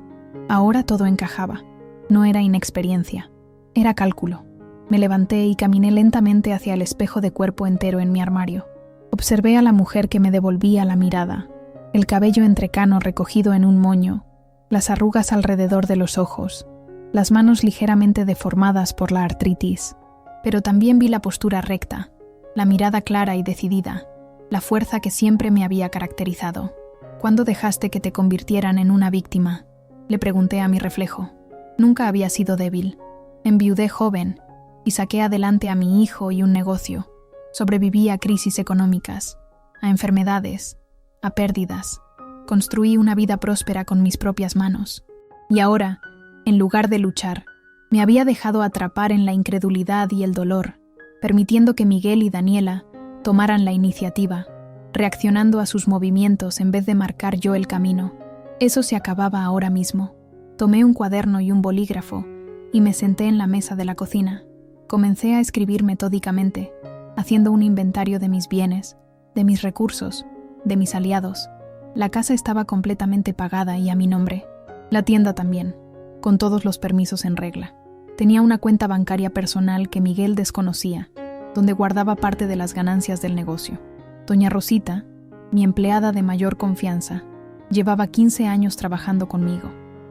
Ahora todo encajaba. No era inexperiencia, era cálculo. Me levanté y caminé lentamente hacia el espejo de cuerpo entero en mi armario. Observé a la mujer que me devolvía la mirada, el cabello entrecano recogido en un moño, las arrugas alrededor de los ojos, las manos ligeramente deformadas por la artritis. Pero también vi la postura recta, la mirada clara y decidida, la fuerza que siempre me había caracterizado. «¿Cuándo dejaste que te convirtieran en una víctima?», le pregunté a mi reflejo. Nunca había sido débil. Enviudé joven y saqué adelante a mi hijo y un negocio. Sobreviví a crisis económicas, a enfermedades, a pérdidas. Construí una vida próspera con mis propias manos. Y ahora, en lugar de luchar, me había dejado atrapar en la incredulidad y el dolor, permitiendo que Miguel y Daniela tomaran la iniciativa, reaccionando a sus movimientos en vez de marcar yo el camino. Eso se acababa ahora mismo. Tomé un cuaderno y un bolígrafo y me senté en la mesa de la cocina. Comencé a escribir metódicamente, haciendo un inventario de mis bienes, de mis recursos, de mis aliados. La casa estaba completamente pagada y a mi nombre. La tienda también, con todos los permisos en regla. Tenía una cuenta bancaria personal que Miguel desconocía, donde guardaba parte de las ganancias del negocio. Doña Rosita, mi empleada de mayor confianza, llevaba 15 años trabajando conmigo.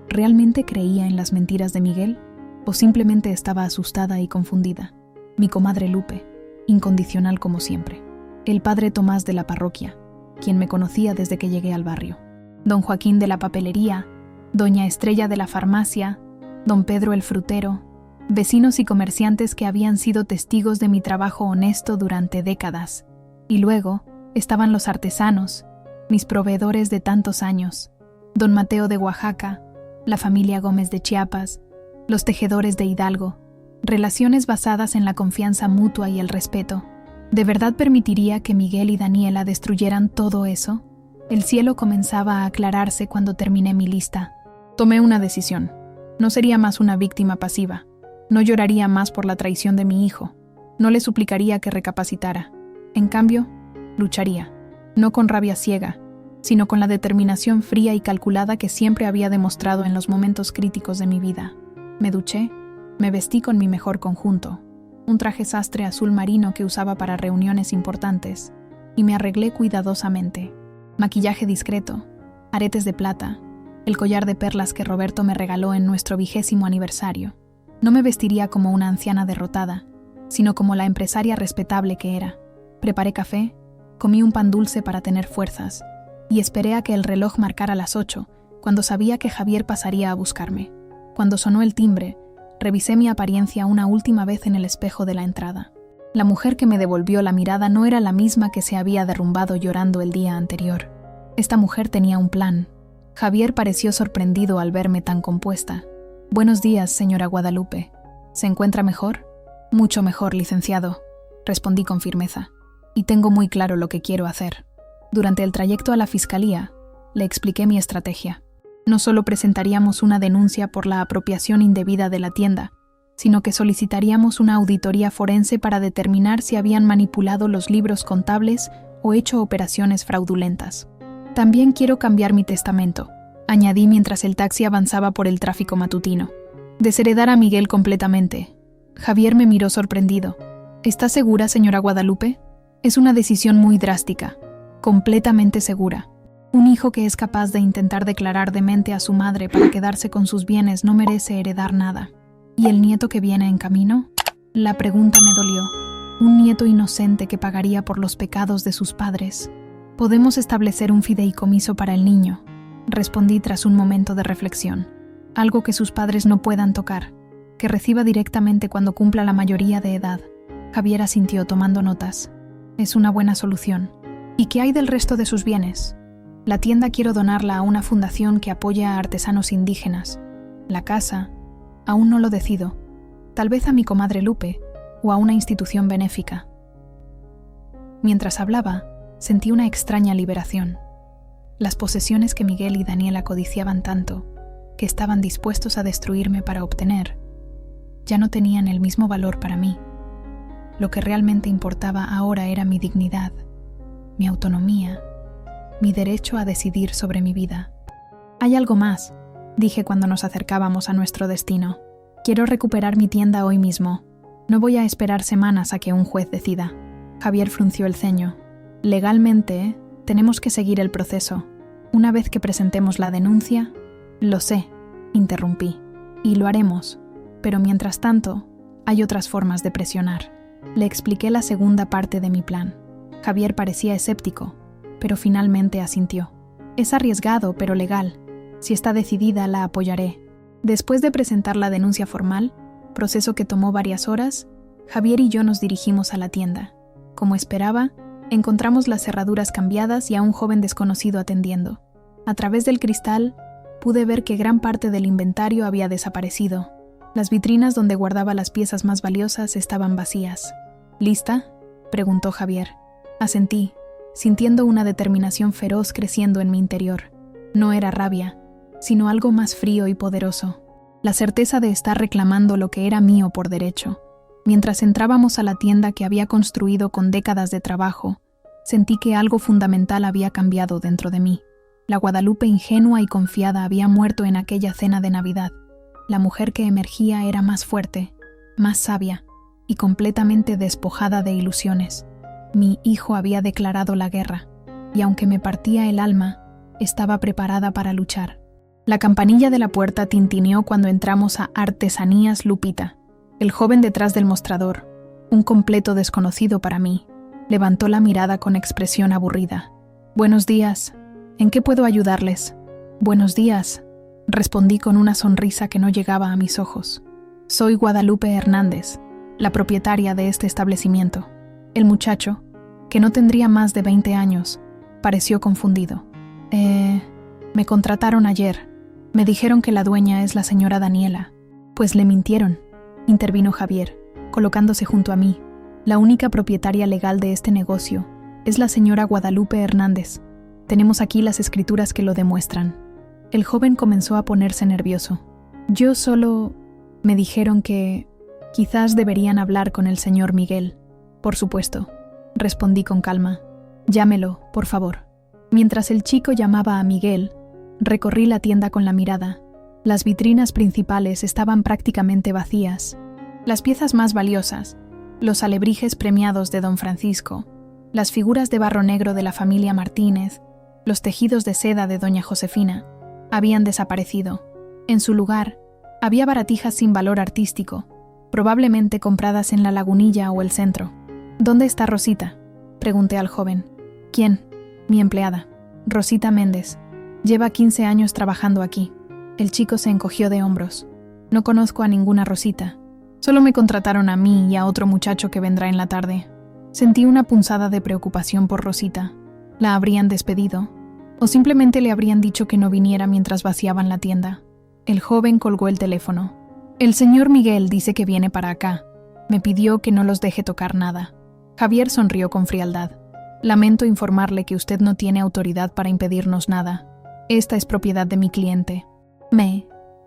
¿Realmente creía en las mentiras de Miguel? ¿O simplemente estaba asustada y confundida? Mi comadre Lupe, incondicional como siempre. El padre Tomás de la parroquia, quien me conocía desde que llegué al barrio. Don Joaquín de la papelería, doña Estrella de la farmacia, don Pedro el frutero, vecinos y comerciantes que habían sido testigos de mi trabajo honesto durante décadas. Y luego Estaban los artesanos, mis proveedores de tantos años, don Mateo de Oaxaca, la familia Gómez de Chiapas, los tejedores de Hidalgo, relaciones basadas en la confianza mutua y el respeto. ¿De verdad permitiría que Miguel y Daniela destruyeran todo eso? El cielo comenzaba a aclararse cuando terminé mi lista. Tomé una decisión. No sería más una víctima pasiva. No lloraría más por la traición de mi hijo. No le suplicaría que recapacitara. En cambio, lucharía. No con rabia ciega, sino con la determinación fría y calculada que siempre había demostrado en los momentos críticos de mi vida. Me duché, me vestí con mi mejor conjunto, un traje sastre azul marino que usaba para reuniones importantes, y me arreglé cuidadosamente. Maquillaje discreto, aretes de plata, el collar de perlas que Roberto me regaló en nuestro 20º aniversario. No me vestiría como una anciana derrotada, sino como la empresaria respetable que era. Preparé café, comí un pan dulce para tener fuerzas, y esperé a que el reloj marcara las 8, cuando sabía que Javier pasaría a buscarme. Cuando sonó el timbre, revisé mi apariencia una última vez en el espejo de la entrada. La mujer que me devolvió la mirada no era la misma que se había derrumbado llorando el día anterior. Esta mujer tenía un plan. Javier pareció sorprendido al verme tan compuesta. «Buenos días, señora Guadalupe. ¿Se encuentra mejor?» «Mucho mejor, licenciado», respondí con firmeza. «Y tengo muy claro lo que quiero hacer». Durante el trayecto a la fiscalía, le expliqué mi estrategia. No solo presentaríamos una denuncia por la apropiación indebida de la tienda, sino que solicitaríamos una auditoría forense para determinar si habían manipulado los libros contables o hecho operaciones fraudulentas. «También quiero cambiar mi testamento», añadí mientras el taxi avanzaba por el tráfico matutino. «Desheredar a Miguel completamente». Javier me miró sorprendido. «¿Está segura, señora Guadalupe? Es una decisión muy drástica». «Completamente segura. Un hijo que es capaz de intentar declarar demente a su madre para quedarse con sus bienes no merece heredar nada». «¿Y el nieto que viene en camino?» La pregunta me dolió. Un nieto inocente que pagaría por los pecados de sus padres. «Podemos establecer un fideicomiso para el niño», respondí tras un momento de reflexión. «Algo que sus padres no puedan tocar, que reciba directamente cuando cumpla la mayoría de edad». Javier asintió tomando notas. «Es una buena solución». «¿Y qué hay del resto de sus bienes?» «La tienda quiero donarla a una fundación que apoye a artesanos indígenas. La casa, aún no lo decido. Tal vez a mi comadre Lupe o a una institución benéfica». Mientras hablaba, sentí una extraña liberación. Las posesiones que Miguel y Daniela codiciaban tanto, que estaban dispuestos a destruirme para obtener, ya no tenían el mismo valor para mí. Lo que realmente importaba ahora era mi dignidad, mi autonomía, mi derecho a decidir sobre mi vida. «Hay algo más», dije cuando nos acercábamos a nuestro destino. «Quiero recuperar mi tienda hoy mismo. No voy a esperar semanas a que un juez decida». Javier frunció el ceño. «Legalmente, tenemos que seguir el proceso. Una vez que presentemos la denuncia...» «Lo sé», interrumpí, «y lo haremos. Pero mientras tanto, hay otras formas de presionar». Le expliqué la segunda parte de mi plan. Javier parecía escéptico, pero finalmente asintió. «Es arriesgado, pero legal. Si está decidida, la apoyaré». Después de presentar la denuncia formal, proceso que tomó varias horas, Javier y yo nos dirigimos a la tienda. Como esperaba, encontramos las cerraduras cambiadas y a un joven desconocido atendiendo. A través del cristal, pude ver que gran parte del inventario había desaparecido. Las vitrinas donde guardaba las piezas más valiosas estaban vacías. «¿Lista?», preguntó Javier. Asentí, sintiendo una determinación feroz creciendo en mi interior. No era rabia, sino algo más frío y poderoso. La certeza de estar reclamando lo que era mío por derecho. Mientras entrábamos a la tienda que había construido con décadas de trabajo, sentí que algo fundamental había cambiado dentro de mí. La Guadalupe ingenua y confiada había muerto en aquella cena de Navidad. La mujer que emergía era más fuerte, más sabia y completamente despojada de ilusiones. Mi hijo había declarado la guerra, y aunque me partía el alma, estaba preparada para luchar. La campanilla de la puerta tintineó cuando entramos a Artesanías Lupita. El joven detrás del mostrador, un completo desconocido para mí, levantó la mirada con expresión aburrida. «Buenos días. ¿En qué puedo ayudarles?» «Buenos días», respondí con una sonrisa que no llegaba a mis ojos. «Soy Guadalupe Hernández, la propietaria de este establecimiento». El muchacho, que no tendría más de 20 años. Pareció confundido. Me contrataron ayer. Me dijeron que la dueña es la señora Daniela. Pues le mintieron, intervino Javier, colocándose junto a mí. La única propietaria legal de este negocio es la señora Guadalupe Hernández. Tenemos aquí las escrituras que lo demuestran. El joven comenzó a ponerse nervioso. Yo solo... Me dijeron que... quizás deberían hablar con el señor Miguel. Por supuesto, respondí con calma. Llámelo, por favor. Mientras el chico llamaba a Miguel, recorrí la tienda con la mirada. Las vitrinas principales estaban prácticamente vacías. Las piezas más valiosas, los alebrijes premiados de don Francisco, las figuras de barro negro de la familia Martínez, los tejidos de seda de doña Josefina, habían desaparecido. En su lugar, había baratijas sin valor artístico, probablemente compradas en la Lagunilla o el centro. ¿Dónde está Rosita?, pregunté al joven. ¿Quién? Mi empleada, Rosita Méndez. Lleva 15 años trabajando aquí. El chico se encogió de hombros. No conozco a ninguna Rosita. Solo me contrataron a mí y a otro muchacho que vendrá en la tarde. Sentí una punzada de preocupación por Rosita. ¿La habrían despedido? ¿O simplemente le habrían dicho que no viniera mientras vaciaban la tienda? El joven colgó el teléfono. El señor Miguel dice que viene para acá. Me pidió que no los deje tocar nada. Javier sonrió con frialdad. Lamento informarle que usted no tiene autoridad para impedirnos nada. Esta es propiedad de mi cliente.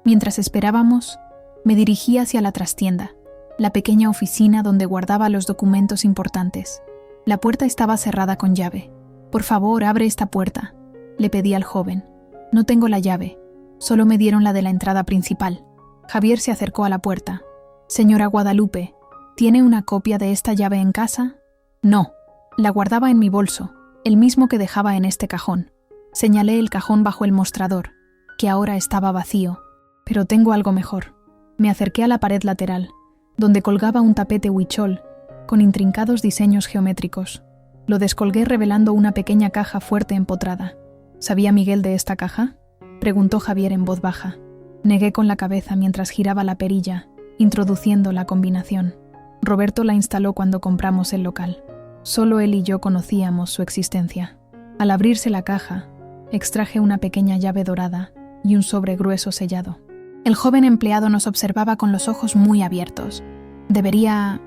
Mientras esperábamos, me dirigí hacia la trastienda, la pequeña oficina donde guardaba los documentos importantes. La puerta estaba cerrada con llave. Por favor, abre esta puerta, le pedí al joven. No tengo la llave, solo me dieron la de la entrada principal. Javier se acercó a la puerta. Señora Guadalupe, ¿tiene una copia de esta llave en casa? No, la guardaba en mi bolso, el mismo que dejaba en este cajón. Señalé el cajón bajo el mostrador, que ahora estaba vacío. Pero tengo algo mejor. Me acerqué a la pared lateral, donde colgaba un tapete huichol con intrincados diseños geométricos. Lo descolgué revelando una pequeña caja fuerte empotrada. ¿Sabía Miguel de esta caja?, preguntó Javier en voz baja. Negué con la cabeza mientras giraba la perilla, introduciendo la combinación. Roberto la instaló cuando compramos el local. Solo él y yo conocíamos su existencia. Al abrirse la caja, extraje una pequeña llave dorada y un sobre grueso sellado. El joven empleado nos observaba con los ojos muy abiertos. ¿Debería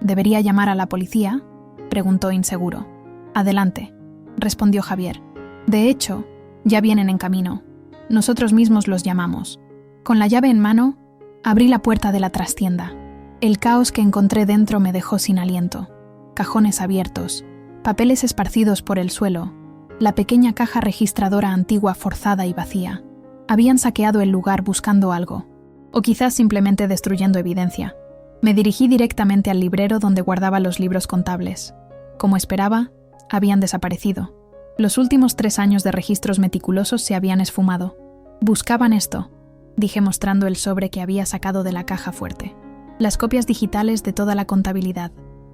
llamar a la policía?, preguntó inseguro. Adelante, respondió Javier. De hecho, ya vienen en camino. Nosotros mismos los llamamos. Con la llave en mano, abrí la puerta de la trastienda. El caos que encontré dentro me dejó sin aliento. Cajones abiertos, papeles esparcidos por el suelo, la pequeña caja registradora antigua forzada y vacía. Habían saqueado el lugar buscando algo, o quizás simplemente destruyendo evidencia. Me dirigí directamente al librero donde guardaba los libros contables. Como esperaba, habían desaparecido. Los últimos 3 años de registros meticulosos se habían esfumado. Buscaban esto, dije mostrando el sobre que había sacado de la caja fuerte. Las copias digitales de toda la contabilidad,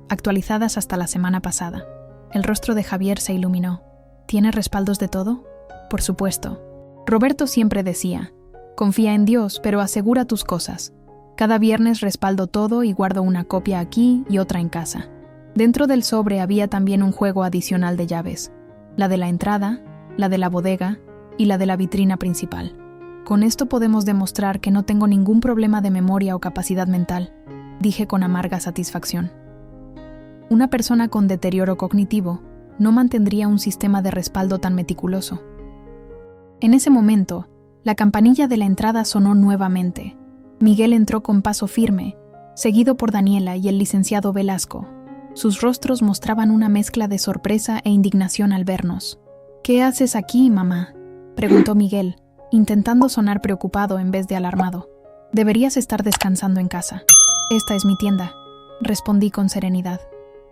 actualizadas hasta la semana pasada. El rostro de Javier se iluminó. ¿Tiene respaldos de todo? Por supuesto. Roberto siempre decía, confía en Dios, pero asegura tus cosas. Cada viernes respaldo todo y guardo una copia aquí y otra en casa. Dentro del sobre había también un juego adicional de llaves, la de la entrada, la de la bodega y la de la vitrina principal. Con esto podemos demostrar que no tengo ningún problema de memoria o capacidad mental, dije con amarga satisfacción. Una persona con deterioro cognitivo no mantendría un sistema de respaldo tan meticuloso. En ese momento, la campanilla de la entrada sonó nuevamente. Miguel entró con paso firme, seguido por Daniela y el licenciado Velasco. Sus rostros mostraban una mezcla de sorpresa e indignación al vernos. ¿Qué haces aquí, mamá?, preguntó Miguel, intentando sonar preocupado en vez de alarmado. Deberías estar descansando en casa. Esta es mi tienda, respondí con serenidad.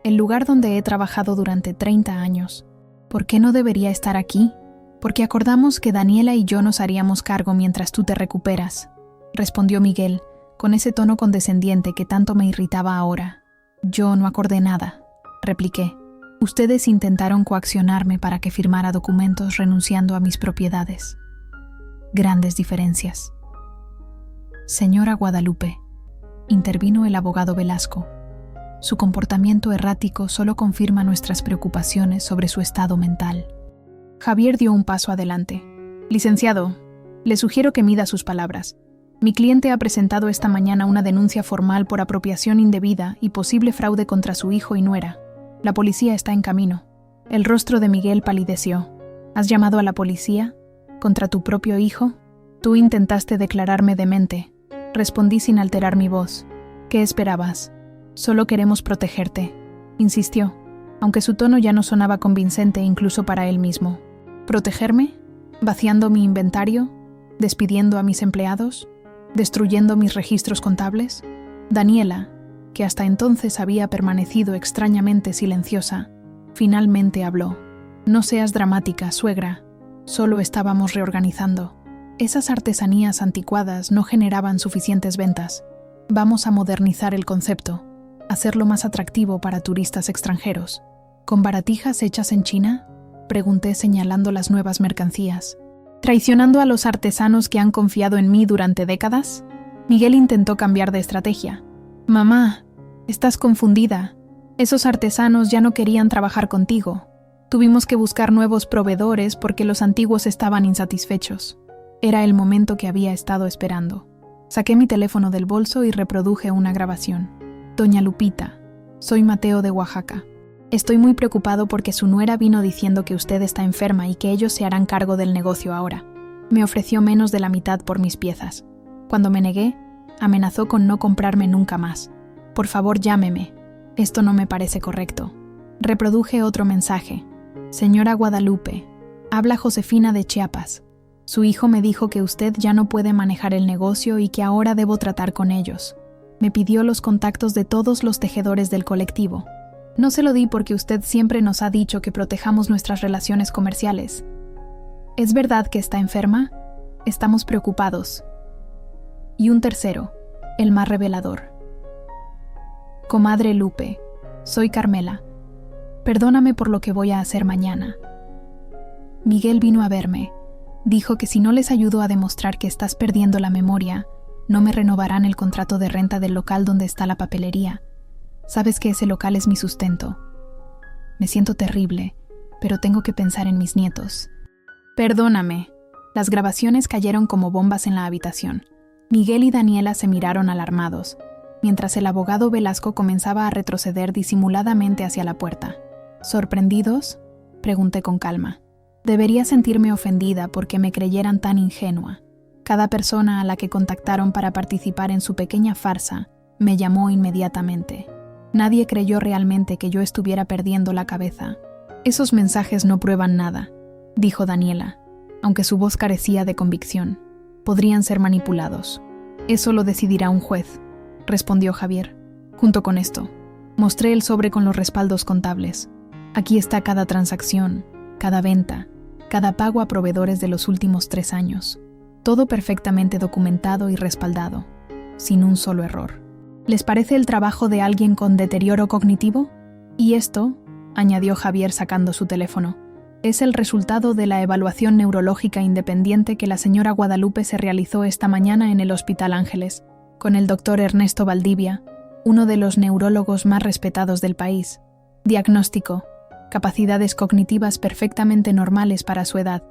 El lugar donde he trabajado durante 30 años. ¿Por qué no debería estar aquí? Porque acordamos que Daniela y yo nos haríamos cargo mientras tú te recuperas, respondió Miguel, con ese tono condescendiente que tanto me irritaba ahora. Yo no acordé nada, repliqué. Ustedes intentaron coaccionarme para que firmara documentos renunciando a mis propiedades. Grandes diferencias. Señora Guadalupe, intervino el abogado Velasco. Su comportamiento errático solo confirma nuestras preocupaciones sobre su estado mental. Javier dio un paso adelante. Licenciado, le sugiero que mida sus palabras. Mi cliente ha presentado esta mañana una denuncia formal por apropiación indebida y posible fraude contra su hijo y nuera. La policía está en camino. El rostro de Miguel palideció. ¿Has llamado a la policía? ¿Contra tu propio hijo? Tú intentaste declararme demente. Respondí sin alterar mi voz. ¿Qué esperabas? Solo queremos protegerte, insistió, aunque su tono ya no sonaba convincente incluso para él mismo. ¿Protegerme? ¿Vaciando mi inventario? ¿Despidiendo a mis empleados? ¿Destruyendo mis registros contables? Daniela, que hasta entonces había permanecido extrañamente silenciosa, finalmente habló. No seas dramática, suegra. Solo estábamos reorganizando. Esas artesanías anticuadas no generaban suficientes ventas. Vamos a modernizar el concepto, hacerlo más atractivo para turistas extranjeros. ¿Con baratijas hechas en China? Pregunté señalando las nuevas mercancías. ¿Traicionando a los artesanos que han confiado en mí durante décadas? Miguel intentó cambiar de estrategia. Mamá, estás confundida. Esos artesanos ya no querían trabajar contigo. Tuvimos que buscar nuevos proveedores porque los antiguos estaban insatisfechos. Era el momento que había estado esperando. Saqué mi teléfono del bolso y reproduje una grabación. Doña Lupita, soy Mateo de Oaxaca. Estoy muy preocupado porque su nuera vino diciendo que usted está enferma y que ellos se harán cargo del negocio ahora. Me ofreció menos de la mitad por mis piezas. Cuando me negué, amenazó con no comprarme nunca más. Por favor, llámeme. Esto no me parece correcto. Reproduje otro mensaje. Señora Guadalupe, habla Josefina de Chiapas. Su hijo me dijo que usted ya no puede manejar el negocio y que ahora debo tratar con ellos. Me pidió los contactos de todos los tejedores del colectivo. No se lo di porque usted siempre nos ha dicho que protejamos nuestras relaciones comerciales. ¿Es verdad que está enferma? Estamos preocupados. Y un tercero, el más revelador. Comadre Lupe, soy Carmela. Perdóname por lo que voy a hacer mañana. Miguel vino a verme. Dijo que si no les ayudo a demostrar que estás perdiendo la memoria, no me renovarán el contrato de renta del local donde está la papelería. Sabes que ese local es mi sustento. Me siento terrible, pero tengo que pensar en mis nietos. Perdóname. Las grabaciones cayeron como bombas en la habitación. Miguel y Daniela se miraron alarmados, mientras el abogado Velasco comenzaba a retroceder disimuladamente hacia la puerta. ¿Sorprendidos?, pregunté con calma. Debería sentirme ofendida porque me creyeran tan ingenua. Cada persona a la que contactaron para participar en su pequeña farsa me llamó inmediatamente. Nadie creyó realmente que yo estuviera perdiendo la cabeza. Esos mensajes no prueban nada, dijo Daniela, aunque su voz carecía de convicción. Podrían ser manipulados. Eso lo decidirá un juez, respondió Javier. Junto con esto, mostré el sobre con los respaldos contables. Aquí está cada transacción, cada venta, cada pago a proveedores de los últimos 3 años. Todo perfectamente documentado y respaldado, sin un solo error. ¿Les parece el trabajo de alguien con deterioro cognitivo? Y esto, añadió Javier sacando su teléfono, es el resultado de la evaluación neurológica independiente que la señora Guadalupe se realizó esta mañana en el Hospital Ángeles, con el doctor Ernesto Valdivia, uno de los neurólogos más respetados del país. Diagnóstico: capacidades cognitivas perfectamente normales para su edad.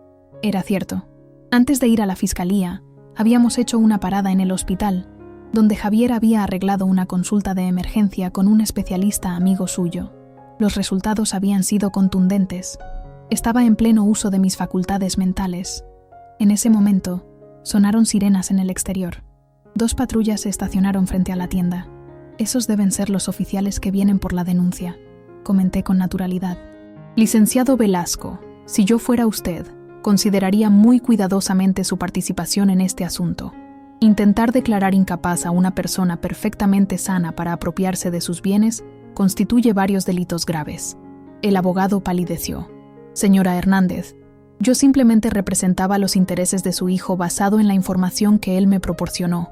Era cierto. Antes de ir a la fiscalía, habíamos hecho una parada en el hospital, donde Javier había arreglado una consulta de emergencia con un especialista amigo suyo. Los resultados habían sido contundentes. Estaba en pleno uso de mis facultades mentales. En ese momento, sonaron sirenas en el exterior. 2 patrullas se estacionaron frente a la tienda. Esos deben ser los oficiales que vienen por la denuncia, comenté con naturalidad. Licenciado Velasco, si yo fuera usted, consideraría muy cuidadosamente su participación en este asunto. Intentar declarar incapaz a una persona perfectamente sana para apropiarse de sus bienes constituye varios delitos graves. El abogado palideció. Señora Hernández, yo simplemente representaba los intereses de su hijo basado en la información que él me proporcionó.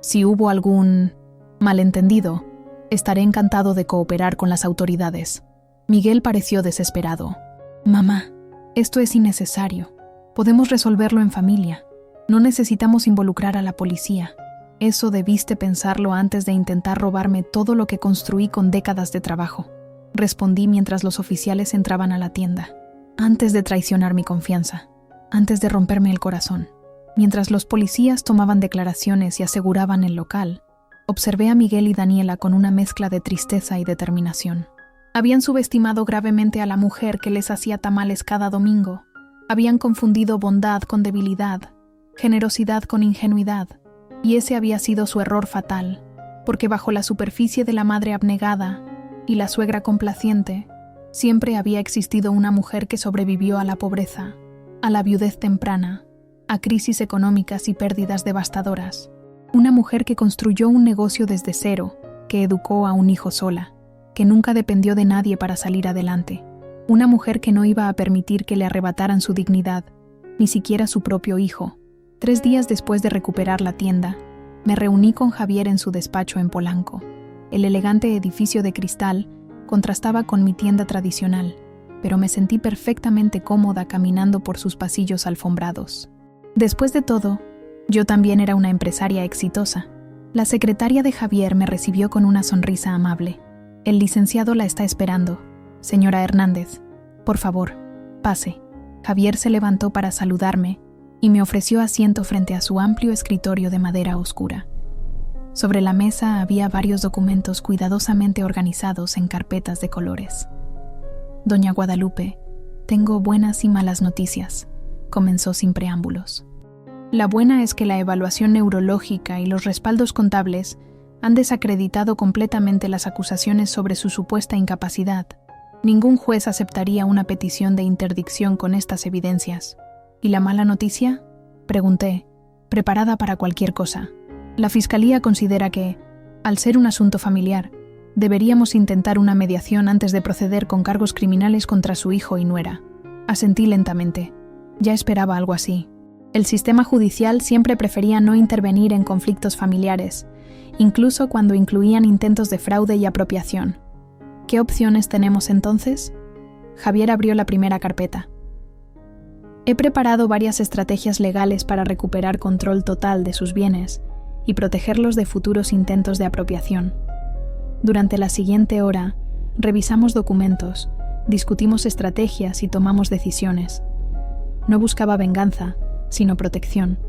Si hubo algún malentendido, estaré encantado de cooperar con las autoridades. Miguel pareció desesperado. Mamá, esto es innecesario. Podemos resolverlo en familia. No necesitamos involucrar a la policía. Eso debiste pensarlo antes de intentar robarme todo lo que construí con décadas de trabajo, respondí mientras los oficiales entraban a la tienda. Antes de traicionar mi confianza, antes de romperme el corazón. Mientras los policías tomaban declaraciones y aseguraban el local, observé a Miguel y Daniela con una mezcla de tristeza y determinación. Habían subestimado gravemente a la mujer que les hacía tamales cada domingo. Habían confundido bondad con debilidad, generosidad con ingenuidad, y ese había sido su error fatal, porque bajo la superficie de la madre abnegada y la suegra complaciente, siempre había existido una mujer que sobrevivió a la pobreza, a la viudez temprana, a crisis económicas y pérdidas devastadoras. Una mujer que construyó un negocio desde cero, que educó a un hijo sola, que nunca dependió de nadie para salir adelante. Una mujer que no iba a permitir que le arrebataran su dignidad, ni siquiera su propio hijo. 3 días después de recuperar la tienda, me reuní con Javier en su despacho en Polanco. El elegante edificio de cristal contrastaba con mi tienda tradicional, pero me sentí perfectamente cómoda caminando por sus pasillos alfombrados. Después de todo, yo también era una empresaria exitosa. La secretaria de Javier me recibió con una sonrisa amable. El licenciado la está esperando. Señora Hernández, por favor, pase. Javier se levantó para saludarme y me ofreció asiento frente a su amplio escritorio de madera oscura. Sobre la mesa había varios documentos cuidadosamente organizados en carpetas de colores. Doña Guadalupe, tengo buenas y malas noticias, comenzó sin preámbulos. La buena es que la evaluación neurológica y los respaldos contables han desacreditado completamente las acusaciones sobre su supuesta incapacidad. Ningún juez aceptaría una petición de interdicción con estas evidencias. ¿Y la mala noticia?, pregunté, preparada para cualquier cosa. La Fiscalía considera que, al ser un asunto familiar, deberíamos intentar una mediación antes de proceder con cargos criminales contra su hijo y nuera. Asentí lentamente. Ya esperaba algo así. El sistema judicial siempre prefería no intervenir en conflictos familiares, incluso cuando incluían intentos de fraude y apropiación. ¿Qué opciones tenemos entonces? Javier abrió la primera carpeta. He preparado varias estrategias legales para recuperar control total de sus bienes y protegerlos de futuros intentos de apropiación. Durante la siguiente hora, revisamos documentos, discutimos estrategias y tomamos decisiones. No buscaba venganza, sino protección.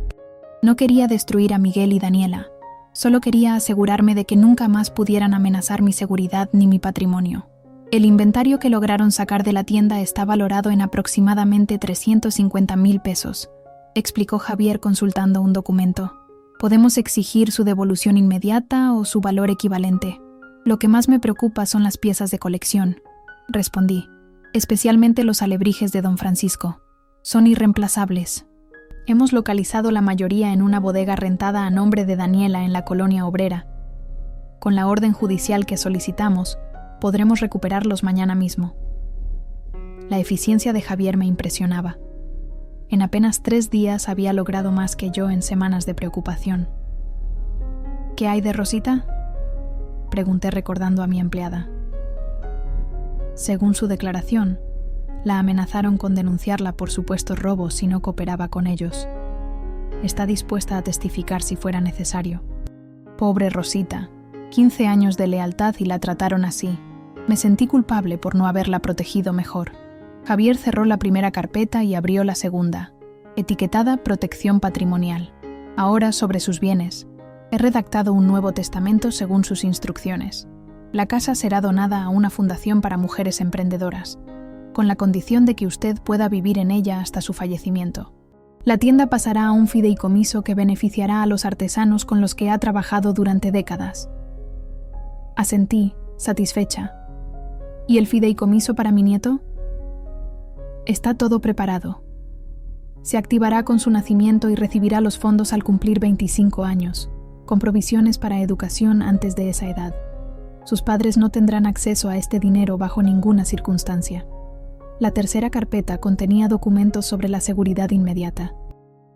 No quería destruir a Miguel y Daniela, solo quería asegurarme de que nunca más pudieran amenazar mi seguridad ni mi patrimonio. El inventario que lograron sacar de la tienda está valorado en aproximadamente 350,000 pesos, explicó Javier consultando un documento. Podemos exigir su devolución inmediata o su valor equivalente. Lo que más me preocupa son las piezas de colección, respondí, especialmente los alebrijes de don Francisco. Son irreemplazables. Hemos localizado la mayoría en una bodega rentada a nombre de Daniela en la colonia obrera. Con la orden judicial que solicitamos, podremos recuperarlos mañana mismo. La eficiencia de Javier me impresionaba. En apenas 3 días había logrado más que yo en semanas de preocupación. ¿Qué hay de Rosita?, pregunté recordando a mi empleada. Según su declaración, la amenazaron con denunciarla por supuestos robos si no cooperaba con ellos. Está dispuesta a testificar si fuera necesario. Pobre Rosita, 15 años de lealtad y la trataron así. Me sentí culpable por no haberla protegido mejor. Javier cerró la primera carpeta y abrió la segunda, etiquetada Protección Patrimonial. Ahora, sobre sus bienes, he redactado un nuevo testamento según sus instrucciones. La casa será donada a una fundación para mujeres emprendedoras, con la condición de que usted pueda vivir en ella hasta su fallecimiento. La tienda pasará a un fideicomiso que beneficiará a los artesanos con los que ha trabajado durante décadas. Asentí, satisfecha. ¿Y el fideicomiso para mi nieto? Está todo preparado. Se activará con su nacimiento y recibirá los fondos al cumplir 25 años, con provisiones para educación antes de esa edad. Sus padres no tendrán acceso a este dinero bajo ninguna circunstancia. La tercera carpeta contenía documentos sobre la seguridad inmediata.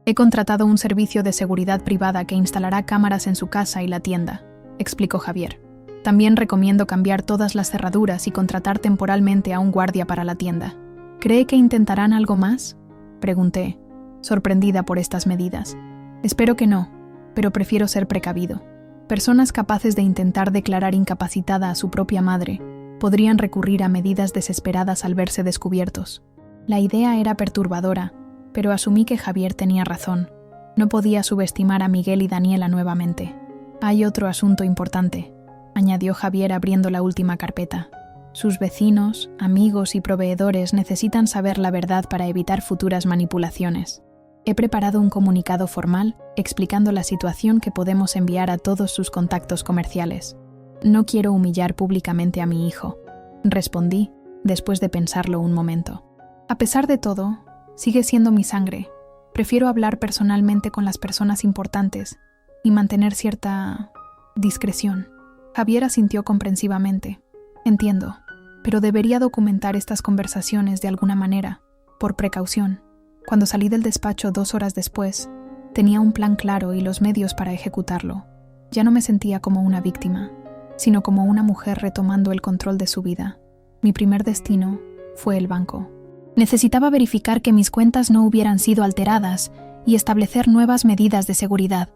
He contratado un servicio de seguridad privada que instalará cámaras en su casa y la tienda, explicó Javier. También recomiendo cambiar todas las cerraduras y contratar temporalmente a un guardia para la tienda. ¿Cree que intentarán algo más?, pregunté, sorprendida por estas medidas. Espero que no. pero prefiero ser precavido. Personas capaces de intentar declarar incapacitada a su propia madre podrían recurrir a medidas desesperadas al verse descubiertos. La idea era perturbadora, pero asumí que Javier tenía razón. No podía subestimar a Miguel y Daniela nuevamente. Hay otro asunto importante, añadió Javier abriendo la última carpeta. Sus vecinos, amigos y proveedores necesitan saber la verdad para evitar futuras manipulaciones. He preparado un comunicado formal explicando la situación que podemos enviar a todos sus contactos comerciales. No quiero humillar públicamente a mi hijo, respondí, después de pensarlo un momento. A pesar de todo, sigue siendo mi sangre. Prefiero hablar personalmente con las personas importantes y mantener cierta discreción. Javier asintió comprensivamente. Entiendo, pero debería documentar estas conversaciones de alguna manera, por precaución. Cuando salí del despacho 2 horas después, tenía un plan claro y los medios para ejecutarlo. Ya no me sentía como una víctima, sino como una mujer retomando el control de su vida. Mi primer destino fue el banco. Necesitaba verificar que mis cuentas no hubieran sido alteradas y establecer nuevas medidas de seguridad.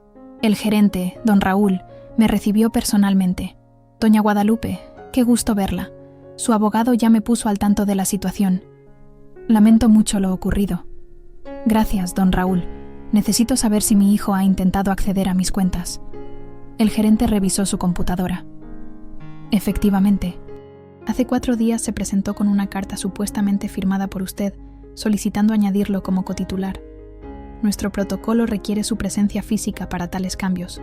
El gerente, don Raúl, me recibió personalmente. Doña Guadalupe, qué gusto verla. Su abogado ya me puso al tanto de la situación. Lamento mucho lo ocurrido. Gracias, don Raúl. Necesito saber si mi hijo ha intentado acceder a mis cuentas. El gerente revisó su computadora. Efectivamente. Hace 4 días se presentó con una carta supuestamente firmada por usted, solicitando añadirlo como cotitular. Nuestro protocolo requiere su presencia física para tales cambios,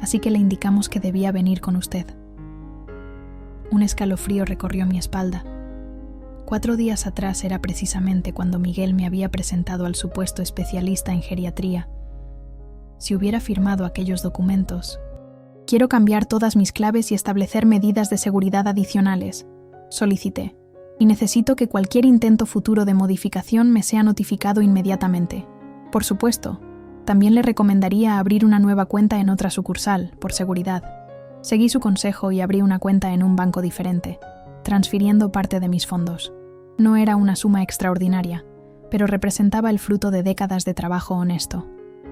así que le indicamos que debía venir con usted. Un escalofrío recorrió mi espalda. 4 días atrás era precisamente cuando Miguel me había presentado al supuesto especialista en geriatría. Si hubiera firmado aquellos documentos... Quiero cambiar todas mis claves y establecer medidas de seguridad adicionales, solicité, y necesito que cualquier intento futuro de modificación me sea notificado inmediatamente. Por supuesto, también le recomendaría abrir una nueva cuenta en otra sucursal, por seguridad. Seguí su consejo y abrí una cuenta en un banco diferente, transfiriendo parte de mis fondos. No era una suma extraordinaria, pero representaba el fruto de décadas de trabajo honesto.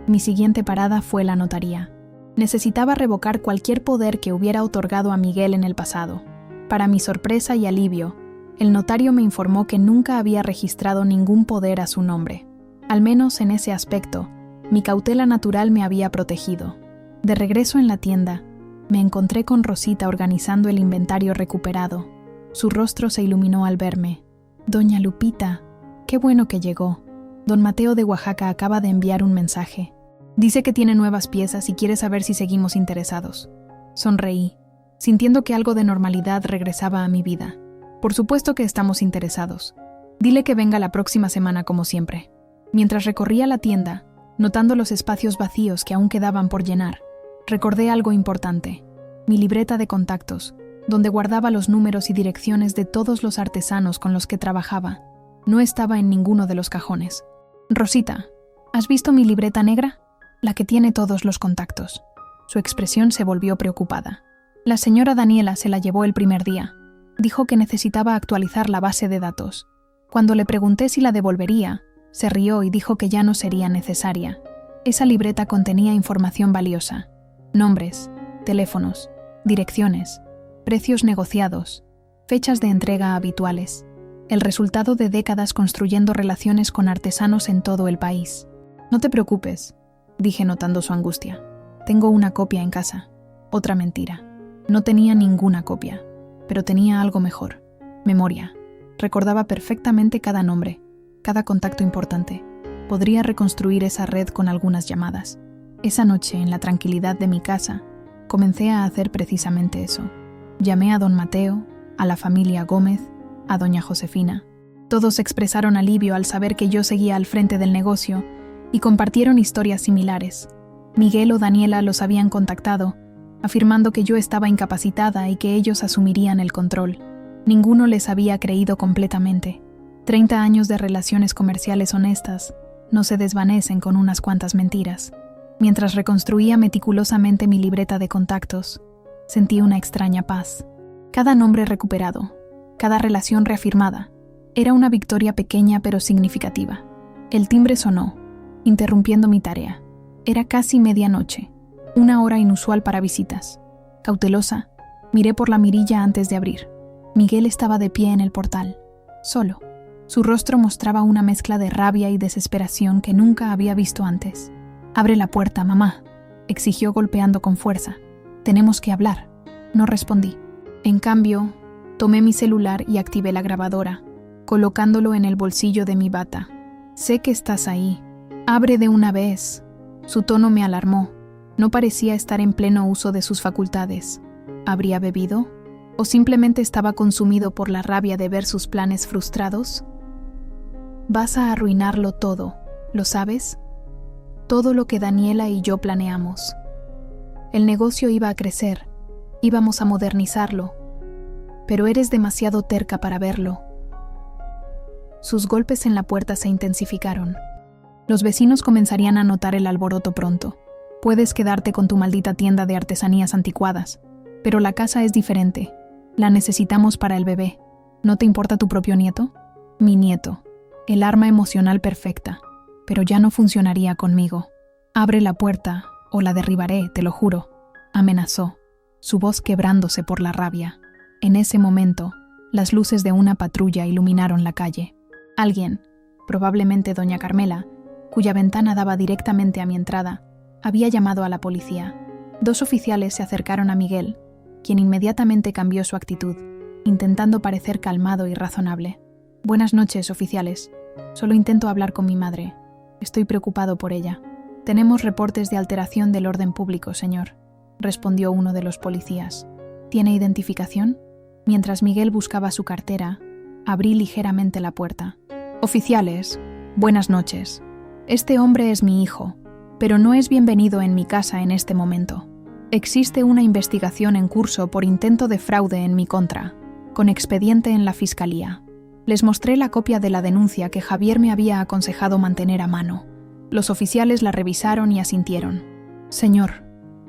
Mi siguiente parada fue la notaría. Necesitaba revocar cualquier poder que hubiera otorgado a Miguel en el pasado. Para mi sorpresa y alivio, el notario me informó que nunca había registrado ningún poder a su nombre. Al menos en ese aspecto, mi cautela natural me había protegido. De regreso en la tienda, me encontré con Rosita organizando el inventario recuperado. Su rostro se iluminó al verme. Doña Lupita, qué bueno que llegó. Don Mateo de Oaxaca acaba de enviar un mensaje. Dice que tiene nuevas piezas y quiere saber si seguimos interesados. Sonreí, sintiendo que algo de normalidad regresaba a mi vida. Por supuesto que estamos interesados. Dile que venga la próxima semana como siempre. Mientras recorría la tienda, notando los espacios vacíos que aún quedaban por llenar, recordé algo importante. Mi libreta de contactos, donde guardaba los números y direcciones de todos los artesanos con los que trabajaba. No estaba en ninguno de los cajones. Rosita, ¿has visto mi libreta negra? La que tiene todos los contactos. Su expresión se volvió preocupada. La señora Daniela se la llevó el primer día. Dijo que necesitaba actualizar la base de datos. Cuando le pregunté si la devolvería, se rió y dijo que ya no sería necesaria. Esa libreta contenía información valiosa. Nombres, teléfonos, direcciones, precios negociados, fechas de entrega habituales. El resultado de décadas construyendo relaciones con artesanos en todo el país. No te preocupes, dije notando su angustia. Tengo una copia en casa. Otra mentira. No tenía ninguna copia, pero tenía algo mejor. Memoria. Recordaba perfectamente cada nombre, cada contacto importante. Podría reconstruir esa red con algunas llamadas. Esa noche, en la tranquilidad de mi casa, comencé a hacer precisamente eso. Llamé a don Mateo, a la familia Gómez, a doña Josefina. Todos expresaron alivio al saber que yo seguía al frente del negocio y compartieron historias similares. Miguel o Daniela los habían contactado, afirmando que yo estaba incapacitada y que ellos asumirían el control. Ninguno les había creído completamente. 30 años de relaciones comerciales honestas no se desvanecen con unas cuantas mentiras. Mientras reconstruía meticulosamente mi libreta de contactos, sentí una extraña paz. Cada nombre recuperado, cada relación reafirmada, era una victoria pequeña pero significativa. El timbre sonó, interrumpiendo mi tarea. Era casi medianoche. Una hora inusual para visitas. Cautelosa, miré por la mirilla antes de abrir. Miguel estaba de pie en el portal, solo. Su rostro mostraba una mezcla de rabia y desesperación que nunca había visto antes. «Abre la puerta, mamá», exigió golpeando con fuerza. «Tenemos que hablar». No respondí. En cambio, tomé mi celular y activé la grabadora, colocándolo en el bolsillo de mi bata. «Sé que estás ahí. Abre de una vez». Su tono me alarmó. No parecía estar en pleno uso de sus facultades. ¿Habría bebido? ¿O simplemente estaba consumido por la rabia de ver sus planes frustrados? «Vas a arruinarlo todo, ¿lo sabes? Todo lo que Daniela y yo planeamos. El negocio iba a crecer, íbamos a modernizarlo, pero eres demasiado terca para verlo». Sus golpes en la puerta se intensificaron. Los vecinos comenzarían a notar el alboroto pronto. Puedes quedarte con tu maldita tienda de artesanías anticuadas, pero la casa es diferente. La necesitamos para el bebé. ¿No te importa tu propio nieto? Mi nieto. El arma emocional perfecta, pero ya no funcionaría conmigo. «Abre la puerta o la derribaré, te lo juro», amenazó, su voz quebrándose por la rabia. En ese momento, las luces de una patrulla iluminaron la calle. Alguien, probablemente doña Carmela, cuya ventana daba directamente a mi entrada, había llamado a la policía. 2 oficiales se acercaron a Miguel, quien inmediatamente cambió su actitud, intentando parecer calmado y razonable. «Buenas noches, oficiales. Solo intento hablar con mi madre. Estoy preocupado por ella». «Tenemos reportes de alteración del orden público, señor», respondió uno de los policías. «¿Tiene identificación?». Mientras Miguel buscaba su cartera, abrí ligeramente la puerta. «Oficiales, buenas noches. Este hombre es mi hijo, pero no es bienvenido en mi casa en este momento. Existe una investigación en curso por intento de fraude en mi contra, con expediente en la fiscalía». Les mostré la copia de la denuncia que Javier me había aconsejado mantener a mano. Los oficiales la revisaron y asintieron. «Señor,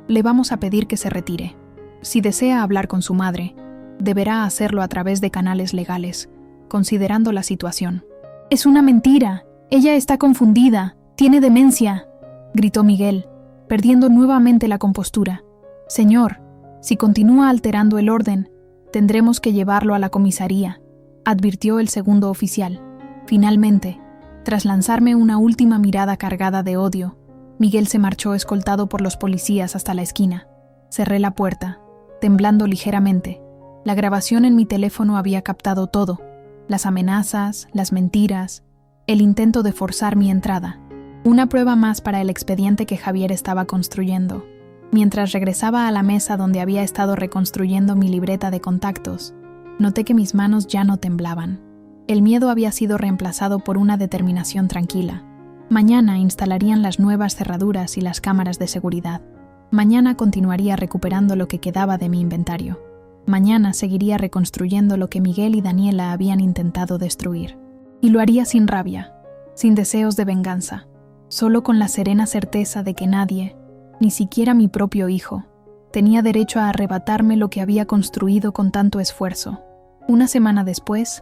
le vamos a pedir que se retire. Si desea hablar con su madre, deberá hacerlo a través de canales legales, considerando la situación». «Es una mentira. Ella está confundida. Tiene demencia», gritó Miguel, perdiendo nuevamente la compostura. «Señor, si continúa alterando el orden, tendremos que llevarlo a la comisaría», advirtió el segundo oficial. Finalmente, tras lanzarme una última mirada cargada de odio, Miguel se marchó escoltado por los policías hasta la esquina. Cerré la puerta, temblando ligeramente. La grabación en mi teléfono había captado todo: las amenazas, las mentiras, el intento de forzar mi entrada. Una prueba más para el expediente que Javier estaba construyendo. Mientras regresaba a la mesa donde había estado reconstruyendo mi libreta de contactos, noté que mis manos ya no temblaban. El miedo había sido reemplazado por una determinación tranquila. Mañana instalarían las nuevas cerraduras y las cámaras de seguridad. Mañana continuaría recuperando lo que quedaba de mi inventario. Mañana seguiría reconstruyendo lo que Miguel y Daniela habían intentado destruir. Y lo haría sin rabia, sin deseos de venganza, solo con la serena certeza de que nadie, ni siquiera mi propio hijo, tenía derecho a arrebatarme lo que había construido con tanto esfuerzo. Una semana después,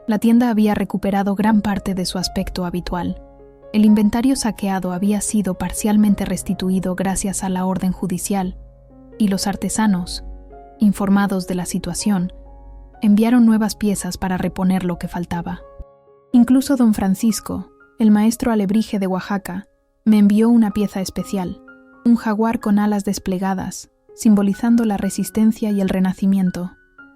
la tienda había recuperado gran parte de su aspecto habitual. El inventario saqueado había sido parcialmente restituido gracias a la orden judicial, y los artesanos, informados de la situación, enviaron nuevas piezas para reponer lo que faltaba. Incluso don Francisco, el maestro alebrije de Oaxaca, me envió una pieza especial, un jaguar con alas desplegadas, simbolizando la resistencia y el renacimiento.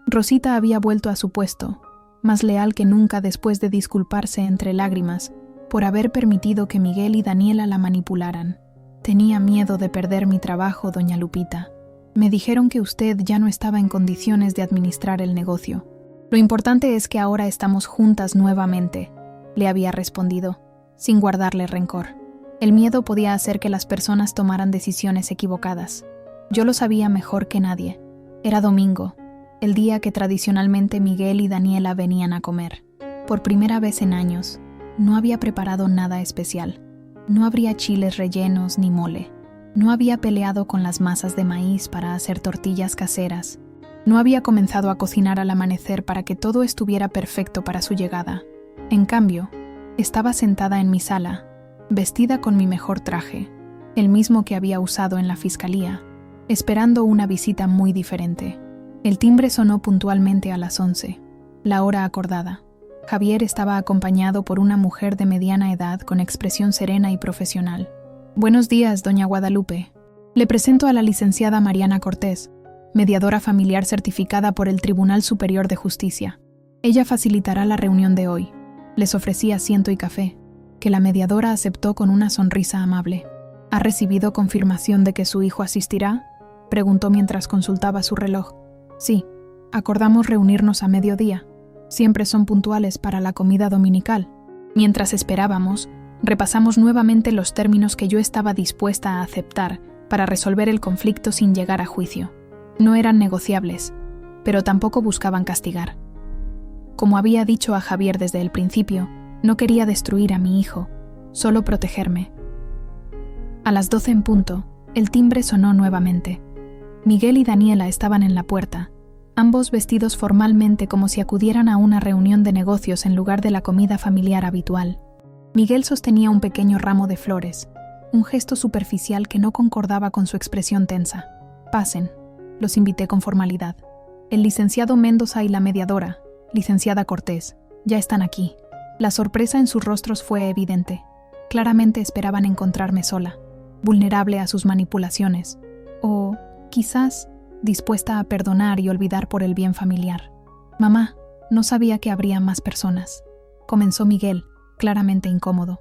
Rosita había vuelto a su puesto, más leal que nunca después de disculparse entre lágrimas por haber permitido que Miguel y Daniela la manipularan. «Tenía miedo de perder mi trabajo, doña Lupita. Me dijeron que usted ya no estaba en condiciones de administrar el negocio. Lo importante es que ahora estamos juntas nuevamente», le había respondido, sin guardarle rencor. El miedo podía hacer que las personas tomaran decisiones equivocadas. Yo lo sabía mejor que nadie. Era domingo, el día que tradicionalmente Miguel y Daniela venían a comer. Por primera vez en años, no había preparado nada especial. No habría chiles rellenos ni mole. No había peleado con las masas de maíz para hacer tortillas caseras. No había comenzado a cocinar al amanecer para que todo estuviera perfecto para su llegada. En cambio, estaba sentada en mi sala, vestida con mi mejor traje, el mismo que había usado en la fiscalía, esperando una visita muy diferente. El timbre sonó puntualmente a las 11, la hora acordada. Javier estaba acompañado por una mujer de mediana edad con expresión serena y profesional. «Buenos días, doña Guadalupe. Le presento a la licenciada Mariana Cortés, mediadora familiar certificada por el Tribunal Superior de Justicia. Ella facilitará la reunión de hoy». Les ofrecí asiento y café, que la mediadora aceptó con una sonrisa amable. «¿Ha recibido confirmación de que su hijo asistirá?», preguntó mientras consultaba su reloj. «Sí, acordamos reunirnos a mediodía. Siempre son puntuales para la comida dominical». Mientras esperábamos, repasamos nuevamente los términos que yo estaba dispuesta a aceptar para resolver el conflicto sin llegar a juicio. No eran negociables, pero tampoco buscaban castigar. Como había dicho a Javier desde el principio, no quería destruir a mi hijo, solo protegerme. A las 12 en punto, el timbre sonó nuevamente. Miguel y Daniela estaban en la puerta, ambos vestidos formalmente como si acudieran a una reunión de negocios en lugar de la comida familiar habitual. Miguel sostenía un pequeño ramo de flores, un gesto superficial que no concordaba con su expresión tensa. «Pasen», los invité con formalidad. «El licenciado Mendoza y la mediadora, licenciada Cortés, ya están aquí». La sorpresa en sus rostros fue evidente. Claramente esperaban encontrarme sola, vulnerable a sus manipulaciones, o, quizás, dispuesta a perdonar y olvidar por el bien familiar. «Mamá, no sabía que habría más personas», comenzó Miguel, claramente incómodo.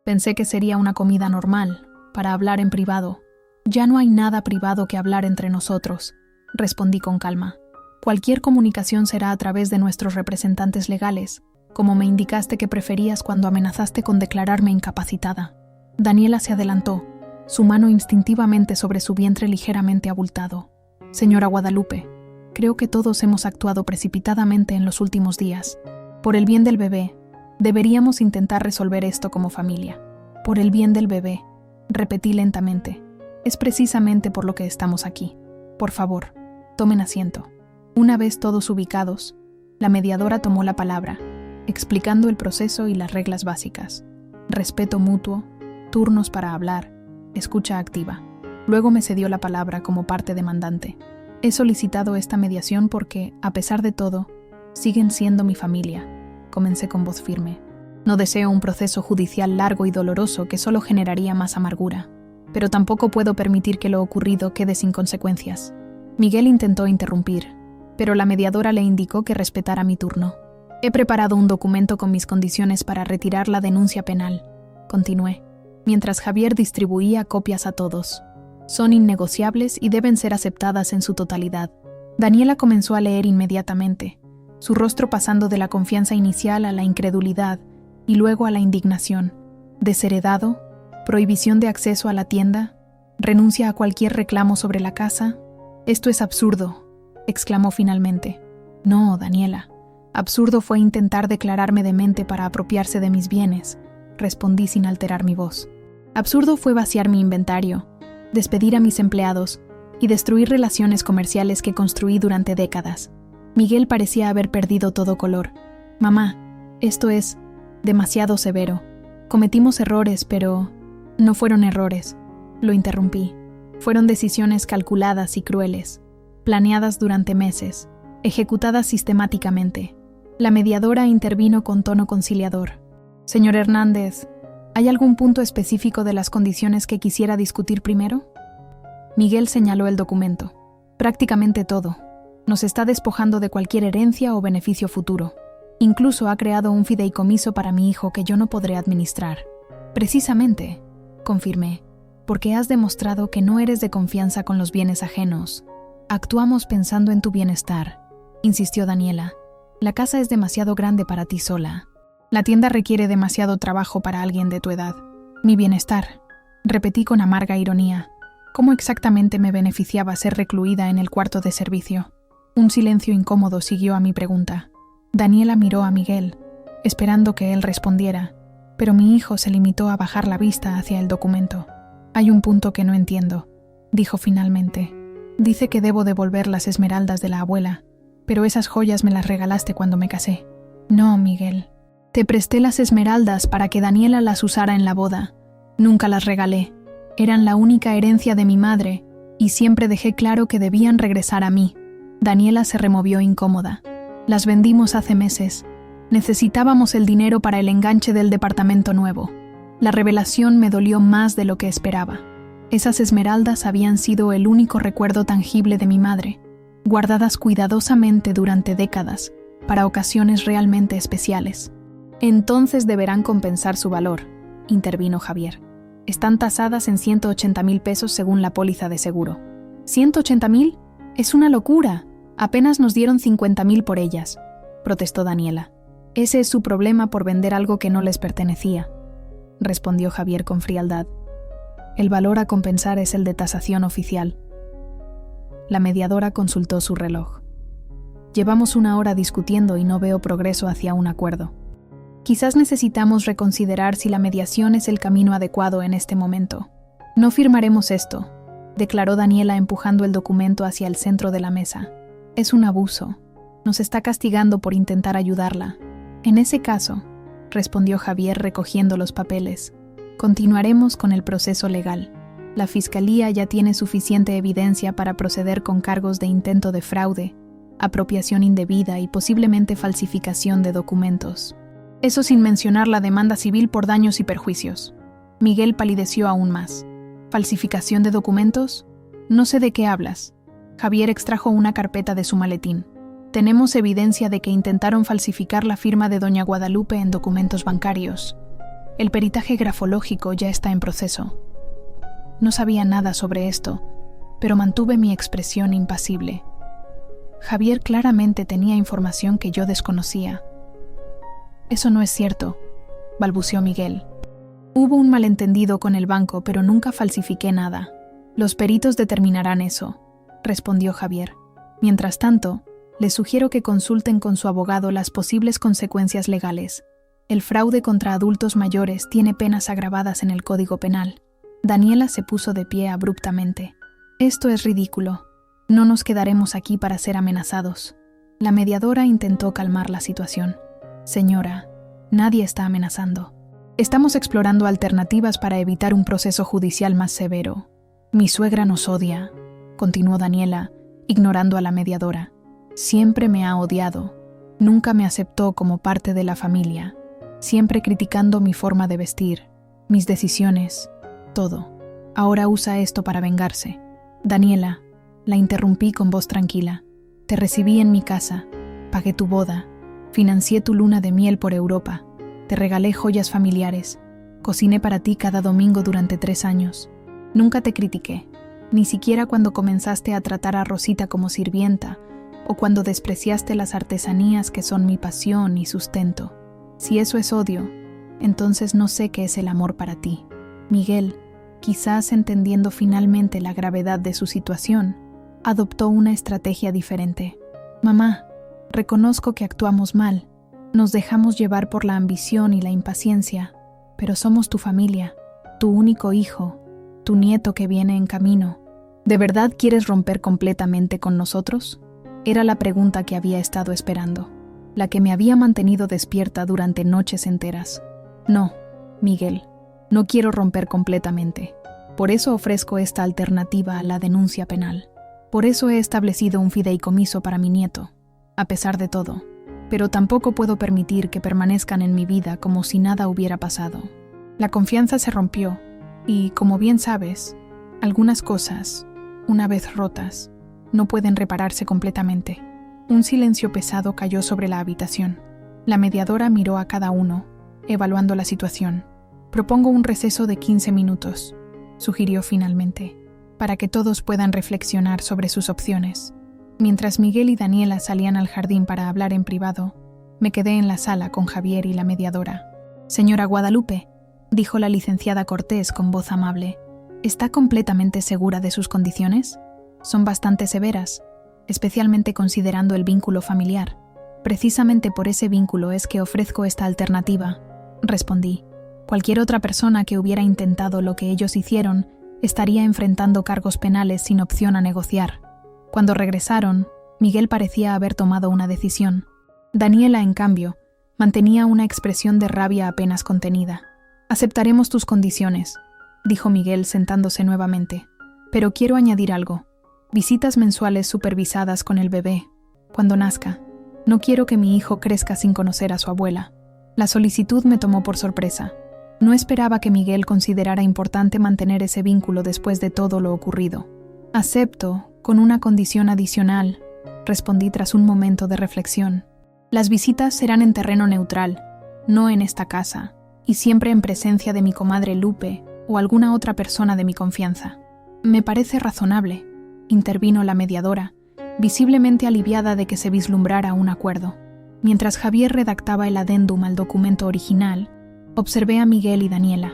«Pensé que sería una comida normal, para hablar en privado». «Ya no hay nada privado que hablar entre nosotros», respondí con calma. «Cualquier comunicación será a través de nuestros representantes legales, como me indicaste que preferías cuando amenazaste con declararme incapacitada». Daniela se adelantó, su mano instintivamente sobre su vientre ligeramente abultado. «Señora Guadalupe, creo que todos hemos actuado precipitadamente en los últimos días. Por el bien del bebé, deberíamos intentar resolver esto como familia». «Por el bien del bebé», repetí lentamente. «Es precisamente por lo que estamos aquí. Por favor, tomen asiento». Una vez todos ubicados, la mediadora tomó la palabra, explicando el proceso y las reglas básicas. Respeto mutuo, turnos para hablar, escucha activa. Luego me cedió la palabra como parte demandante. «He solicitado esta mediación porque, a pesar de todo, siguen siendo mi familia», comencé con voz firme. «No deseo un proceso judicial largo y doloroso que solo generaría más amargura, pero tampoco puedo permitir que lo ocurrido quede sin consecuencias». Miguel intentó interrumpir, pero la mediadora le indicó que respetara mi turno. «He preparado un documento con mis condiciones para retirar la denuncia penal», continué, mientras Javier distribuía copias a todos. «Son innegociables y deben ser aceptadas en su totalidad». Daniela comenzó a leer inmediatamente, su rostro pasando de la confianza inicial a la incredulidad y luego a la indignación. «Desheredado, prohibición de acceso a la tienda, renuncia a cualquier reclamo sobre la casa». «Esto es absurdo», exclamó finalmente. «No, Daniela. Absurdo fue intentar declararme demente para apropiarse de mis bienes», respondí sin alterar mi voz. «Absurdo fue vaciar mi inventario, despedir a mis empleados y destruir relaciones comerciales que construí durante décadas». Miguel parecía haber perdido todo color. «Mamá, esto es demasiado severo. Cometimos errores, pero no fueron errores», lo interrumpí. «Fueron decisiones calculadas y crueles, planeadas durante meses, ejecutadas sistemáticamente». La mediadora intervino con tono conciliador. «Señor Hernández, ¿hay algún punto específico de las condiciones que quisiera discutir primero?». Miguel señaló el documento. «Prácticamente todo. Nos está despojando de cualquier herencia o beneficio futuro. Incluso ha creado un fideicomiso para mi hijo que yo no podré administrar». «Precisamente», confirmé, «porque has demostrado que no eres de confianza con los bienes ajenos. Actuamos pensando en tu bienestar», insistió Daniela. «La casa es demasiado grande para ti sola. La tienda requiere demasiado trabajo para alguien de tu edad». «Mi bienestar», repetí con amarga ironía. ¿Cómo exactamente me beneficiaba ser recluida en el cuarto de servicio? Un silencio incómodo siguió a mi pregunta. Daniela miró a Miguel, esperando que él respondiera, pero mi hijo se limitó a bajar la vista hacia el documento. «Hay un punto que no entiendo», dijo finalmente. «Dice que debo devolver las esmeraldas de la abuela, pero esas joyas me las regalaste cuando me casé». «No, Miguel. Te presté las esmeraldas para que Daniela las usara en la boda. Nunca las regalé». Eran la única herencia de mi madre, y siempre dejé claro que debían regresar a mí. Daniela se removió incómoda. Las vendimos hace meses. Necesitábamos el dinero para el enganche del departamento nuevo. La revelación me dolió más de lo que esperaba. Esas esmeraldas habían sido el único recuerdo tangible de mi madre, guardadas cuidadosamente durante décadas, para ocasiones realmente especiales. Entonces deberán compensar su valor, intervino Javier. Están tasadas en 180,000 pesos según la póliza de seguro. ¿180,000? Es una locura. Apenas nos dieron 50,000 por ellas, protestó Daniela. Ese es su problema por vender algo que no les pertenecía, respondió Javier con frialdad. El valor a compensar es el de tasación oficial. La mediadora consultó su reloj. Llevamos 1 hora discutiendo y no veo progreso hacia un acuerdo. Quizás necesitamos reconsiderar si la mediación es el camino adecuado en este momento. No firmaremos esto, declaró Daniela empujando el documento hacia el centro de la mesa. Es un abuso. Nos está castigando por intentar ayudarla. En ese caso, respondió Javier recogiendo los papeles, continuaremos con el proceso legal. La Fiscalía ya tiene suficiente evidencia para proceder con cargos de intento de fraude, apropiación indebida y posiblemente falsificación de documentos. Eso sin mencionar la demanda civil por daños y perjuicios. Miguel palideció aún más. ¿Falsificación de documentos? No sé de qué hablas. Javier extrajo una carpeta de su maletín. Tenemos evidencia de que intentaron falsificar la firma de doña Guadalupe en documentos bancarios. El peritaje grafológico ya está en proceso. No sabía nada sobre esto, pero mantuve mi expresión impasible. Javier claramente tenía información que yo desconocía. Eso no es cierto, balbuceó Miguel. Hubo un malentendido con el banco, pero nunca falsifiqué nada. Los peritos determinarán eso, respondió Javier. Mientras tanto, les sugiero que consulten con su abogado las posibles consecuencias legales. El fraude contra adultos mayores tiene penas agravadas en el Código Penal. Daniela se puso de pie abruptamente. Esto es ridículo. No nos quedaremos aquí para ser amenazados. La mediadora intentó calmar la situación. Señora, nadie está amenazando. Estamos explorando alternativas para evitar un proceso judicial más severo. Mi suegra nos odia, continuó Daniela, ignorando a la mediadora. Siempre me ha odiado. Nunca me aceptó como parte de la familia. Siempre criticando mi forma de vestir, mis decisiones, todo. Ahora usa esto para vengarse. Daniela, la interrumpí con voz tranquila. Te recibí en mi casa, pagué tu boda, financié tu luna de miel por Europa, te regalé joyas familiares, cociné para ti cada domingo durante 3 años. Nunca te critiqué, ni siquiera cuando comenzaste a tratar a Rosita como sirvienta o cuando despreciaste las artesanías que son mi pasión y sustento. Si eso es odio, entonces no sé qué es el amor para ti. Miguel, quizás entendiendo finalmente la gravedad de su situación, adoptó una estrategia diferente. Mamá, reconozco que actuamos mal, nos dejamos llevar por la ambición y la impaciencia, pero somos tu familia, tu único hijo, tu nieto que viene en camino. ¿De verdad quieres romper completamente con nosotros? Era la pregunta que había estado esperando, la que me había mantenido despierta durante noches enteras. No, Miguel, no quiero romper completamente. Por eso ofrezco esta alternativa a la denuncia penal. Por eso he establecido un fideicomiso para mi nieto, a pesar de todo. Pero tampoco puedo permitir que permanezcan en mi vida como si nada hubiera pasado. La confianza se rompió y, como bien sabes, algunas cosas, una vez rotas, no pueden repararse completamente. Un silencio pesado cayó sobre la habitación. La mediadora miró a cada uno, evaluando la situación. Propongo un receso de 15 minutos, sugirió finalmente, para que todos puedan reflexionar sobre sus opciones. Mientras Miguel y Daniela salían al jardín para hablar en privado, me quedé en la sala con Javier y la mediadora. Señora Guadalupe, dijo la licenciada Cortés con voz amable, ¿está completamente segura de sus condiciones? Son bastante severas, especialmente considerando el vínculo familiar. Precisamente por ese vínculo es que ofrezco esta alternativa, respondí. Cualquier otra persona que hubiera intentado lo que ellos hicieron estaría enfrentando cargos penales sin opción a negociar. Cuando regresaron, Miguel parecía haber tomado una decisión. Daniela, en cambio, mantenía una expresión de rabia apenas contenida. Aceptaremos tus condiciones, dijo Miguel sentándose nuevamente. Pero quiero añadir algo. Visitas mensuales supervisadas con el bebé. Cuando nazca. No quiero que mi hijo crezca sin conocer a su abuela. La solicitud me tomó por sorpresa. No esperaba que Miguel considerara importante mantener ese vínculo después de todo lo ocurrido. Acepto, con una condición adicional, respondí tras un momento de reflexión. Las visitas serán en terreno neutral, no en esta casa, y siempre en presencia de mi comadre Lupe o alguna otra persona de mi confianza. Me parece razonable, intervino la mediadora, visiblemente aliviada de que se vislumbrara un acuerdo. Mientras Javier redactaba el adendum al documento original, observé a Miguel y Daniela.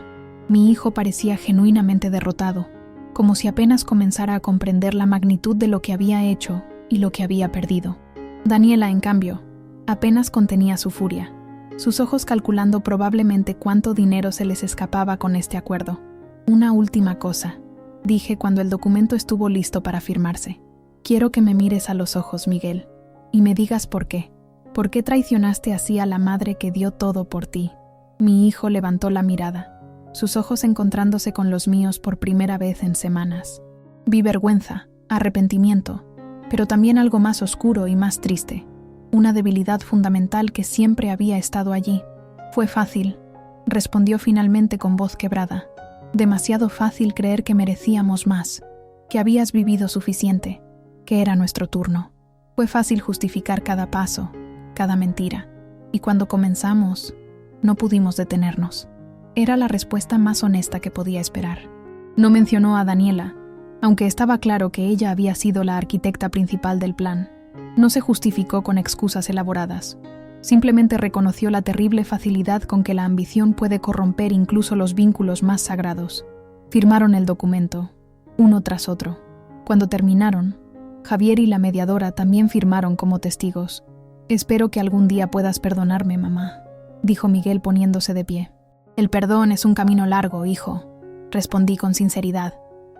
Mi hijo parecía genuinamente derrotado, como si apenas comenzara a comprender la magnitud de lo que había hecho y lo que había perdido. Daniela, en cambio, apenas contenía su furia, sus ojos calculando probablemente cuánto dinero se les escapaba con este acuerdo. Una última cosa, dije cuando el documento estuvo listo para firmarse. Quiero que me mires a los ojos, Miguel, y me digas por qué. ¿Por qué traicionaste así a la madre que dio todo por ti? Mi hijo levantó la mirada, sus ojos encontrándose con los míos por primera vez en semanas. Vi vergüenza, arrepentimiento, pero también algo más oscuro y más triste, una debilidad fundamental que siempre había estado allí. Fue fácil, respondió finalmente con voz quebrada. Demasiado fácil creer que merecíamos más, que habías vivido suficiente, que era nuestro turno. Fue fácil justificar cada paso, cada mentira, y cuando comenzamos, no pudimos detenernos. Era la respuesta más honesta que podía esperar. No mencionó a Daniela, aunque estaba claro que ella había sido la arquitecta principal del plan. No se justificó con excusas elaboradas. Simplemente reconoció la terrible facilidad con que la ambición puede corromper incluso los vínculos más sagrados. Firmaron el documento, uno tras otro. Cuando terminaron, Javier y la mediadora también firmaron como testigos. «Espero que algún día puedas perdonarme, mamá», dijo Miguel poniéndose de pie. «El perdón es un camino largo, hijo», respondí con sinceridad.